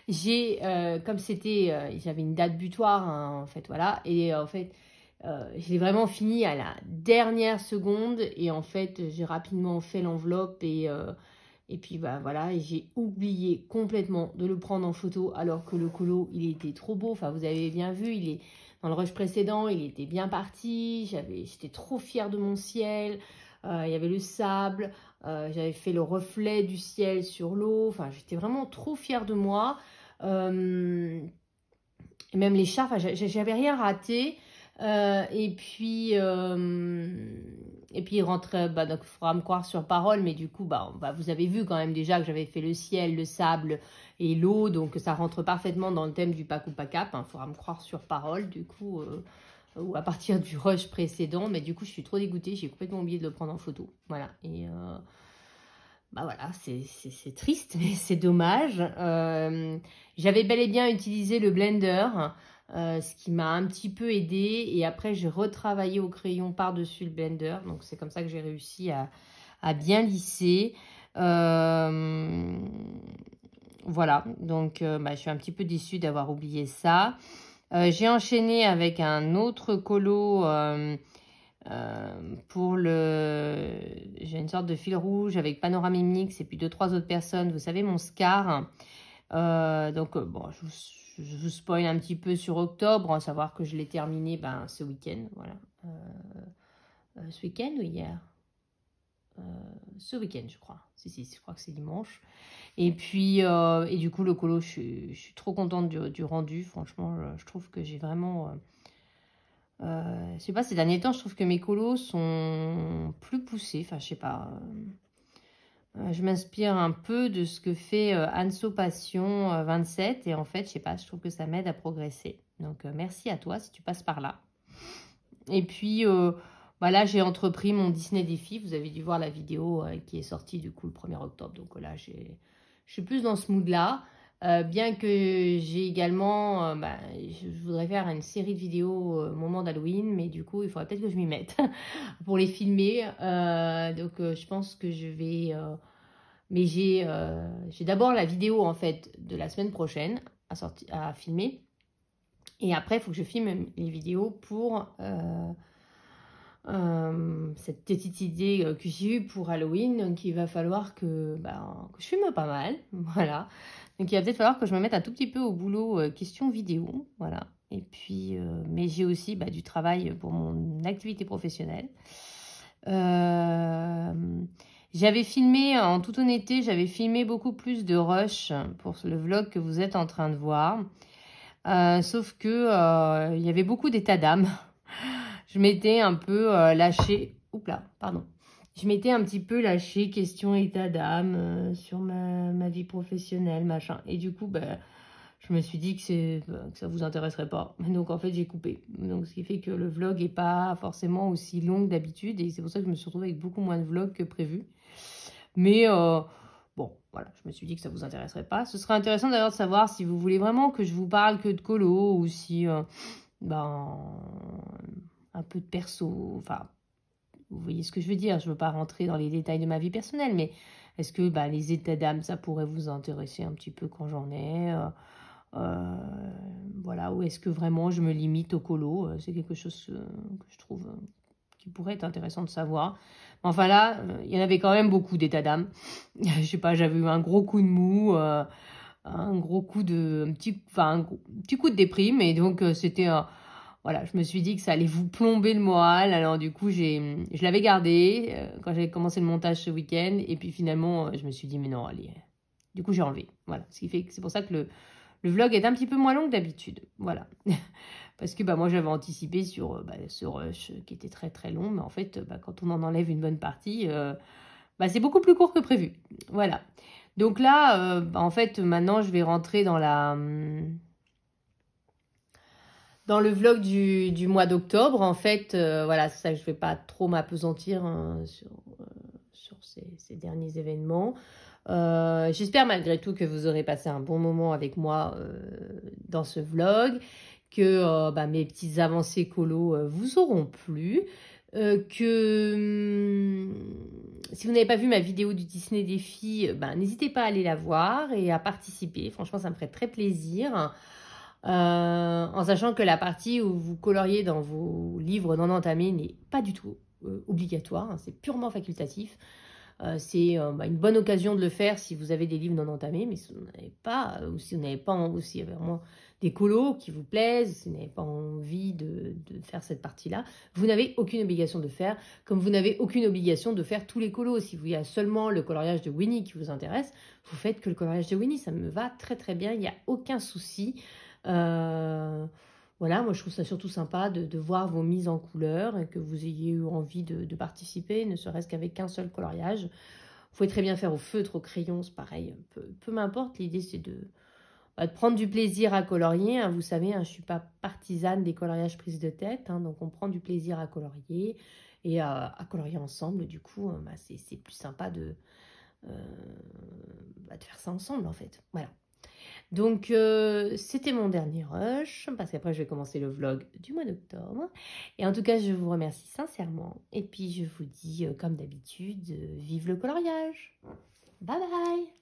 comme j'avais une date butoir, hein, en fait, voilà, et en fait, je l'ai vraiment fini à la dernière seconde et en fait, j'ai rapidement fait l'enveloppe et puis voilà, et j'ai oublié complètement de le prendre en photo alors que le colo, il était trop beau. Enfin, vous avez bien vu, dans le rush précédent, il était bien parti. J'étais trop fière de mon ciel. Il y avait le sable. J'avais fait le reflet du ciel sur l'eau. Enfin, j'étais vraiment trop fière de moi. Et même les chats, j'avais rien raté. Et puis il rentrait, donc il faudra me croire sur parole, mais du coup, vous avez vu quand même déjà que j'avais fait le ciel, le sable et l'eau, donc ça rentre parfaitement dans le thème du pack ou pas cap. Il faudra me croire sur parole, du coup, ou à partir du rush précédent, mais du coup, je suis trop dégoûtée, j'ai complètement oublié de le prendre en photo. Voilà, et voilà, c'est triste, mais c'est dommage. J'avais bel et bien utilisé le blender, ce qui m'a un petit peu aidé. Et après, j'ai retravaillé au crayon par-dessus le blender. Donc, c'est comme ça que j'ai réussi à bien lisser. Voilà, donc je suis un petit peu déçue d'avoir oublié ça. J'ai enchaîné avec un autre colo... j'ai une sorte de fil rouge avec Panorama Mix et puis 2-3 autres personnes. Vous savez, mon Scar. Bon, je vous spoil un petit peu sur octobre, à savoir que je l'ai terminé ce week-end. Voilà. Ce week-end ou hier? ce week-end, je crois. Si, je crois que c'est dimanche. Et puis, et du coup, le colo, je suis trop contente du rendu. Franchement, je trouve que j'ai vraiment... je sais pas, ces derniers temps, je trouve que mes colos sont plus poussés. Enfin, je sais pas. Je m'inspire un peu de ce que fait Anso Passion 27. Et en fait, je sais pas, je trouve que ça m'aide à progresser. Donc, merci à toi si tu passes par là. Et puis, bah là, j'ai entrepris mon Disney Défi. Vous avez dû voir la vidéo qui est sortie du coup le 1er octobre. Donc là, je suis plus dans ce mood-là. Bien que j'ai également, je voudrais faire une série de vidéos au moment d'Halloween, mais du coup, il faudrait peut-être que je m'y mette pour les filmer. Donc, je pense que je vais... mais j'ai d'abord la vidéo, en fait, de la semaine prochaine à filmer. Et après, il faut que je filme les vidéos pour cette petite idée que j'ai eue pour Halloween. Donc, il va falloir que je filme pas mal. Voilà. Donc, il va peut-être falloir que je me mette un tout petit peu au boulot question vidéo. Voilà. Et puis, mais j'ai aussi du travail pour mon activité professionnelle. J'avais filmé, en toute honnêteté, j'avais filmé beaucoup plus de rush pour le vlog que vous êtes en train de voir. Sauf que il y avait beaucoup d'états d'âme. Je m'étais un peu lâchée. Oups là, pardon. Je m'étais un petit peu lâchée question état d'âme sur ma vie professionnelle, machin. Et du coup, je me suis dit que ça vous intéresserait pas. Donc en fait, j'ai coupé. Donc ce qui fait que le vlog est pas forcément aussi long que d'habitude. Et c'est pour ça que je me suis retrouvée avec beaucoup moins de vlogs que prévu. Mais bon, voilà, je me suis dit que ça vous intéresserait pas. Ce serait intéressant d'ailleurs de savoir si vous voulez vraiment que je vous parle que de colo ou si un peu de perso. Enfin, vous voyez ce que je veux dire. Je veux pas rentrer dans les détails de ma vie personnelle, mais est-ce que les états d'âme, ça pourrait vous intéresser un petit peu quand j'en ai voilà, ou est-ce que vraiment je me limite au colo? C'est quelque chose que je trouve qui pourrait être intéressant de savoir. Enfin là, il y en avait quand même beaucoup d'états d'âme. Je sais pas, j'avais eu un gros coup de mou, un gros coup de... un petit coup de déprime. Et donc, c'était... voilà, je me suis dit que ça allait vous plomber le moral. Alors du coup, je l'avais gardé quand j'avais commencé le montage ce week-end. Et puis finalement, je me suis dit, mais non, allez. Du coup, j'ai enlevé. Voilà, ce qui fait que c'est pour ça que le vlog est un petit peu moins long que d'habitude. Voilà. Parce que moi, j'avais anticipé sur ce rush qui était très très long. Mais en fait, quand on en enlève une bonne partie, c'est beaucoup plus court que prévu. Voilà. Donc là, en fait, maintenant, je vais rentrer dans le vlog du mois d'octobre. En fait, voilà, c'est ça que je ne vais pas trop m'apesantir sur ces derniers événements. J'espère malgré tout que vous aurez passé un bon moment avec moi dans ce vlog, que mes petites avancées colo vous auront plu, que si vous n'avez pas vu ma vidéo du Disney Défi, n'hésitez pas à aller la voir et à participer. Franchement, ça me ferait très plaisir. En sachant que la partie où vous coloriez dans vos livres non entamés n'est pas du tout obligatoire, hein, c'est purement facultatif. C'est une bonne occasion de le faire si vous avez des livres non entamés, mais si vous n'avez pas, ou si vous n'avez pas aussi vraiment des colos qui vous plaisent, si vous n'avez pas envie de faire cette partie-là, vous n'avez aucune obligation de le faire, comme vous n'avez aucune obligation de faire tous les colos. Si vous y a seulement le coloriage de Winnie qui vous intéresse, vous faites que le coloriage de Winnie, ça me va très très bien, il n'y a aucun souci. Voilà, moi je trouve ça surtout sympa de voir vos mises en couleur et que vous ayez eu envie de participer, ne serait-ce qu'avec qu'un seul coloriage. Vous pouvez très bien faire au feutre, au crayon, c'est pareil, peu m'importe. L'idée c'est de prendre du plaisir à colorier. Hein. Vous savez, je ne suis pas partisane des coloriages prises de tête, hein, donc on prend du plaisir à colorier et à colorier ensemble. Du coup, c'est plus sympa de faire ça ensemble en fait. Voilà. Donc, c'était mon dernier rush, parce qu'après, je vais commencer le vlog du mois d'octobre. Et en tout cas, je vous remercie sincèrement. Et puis, je vous dis, comme d'habitude, vive le coloriage. Bye bye!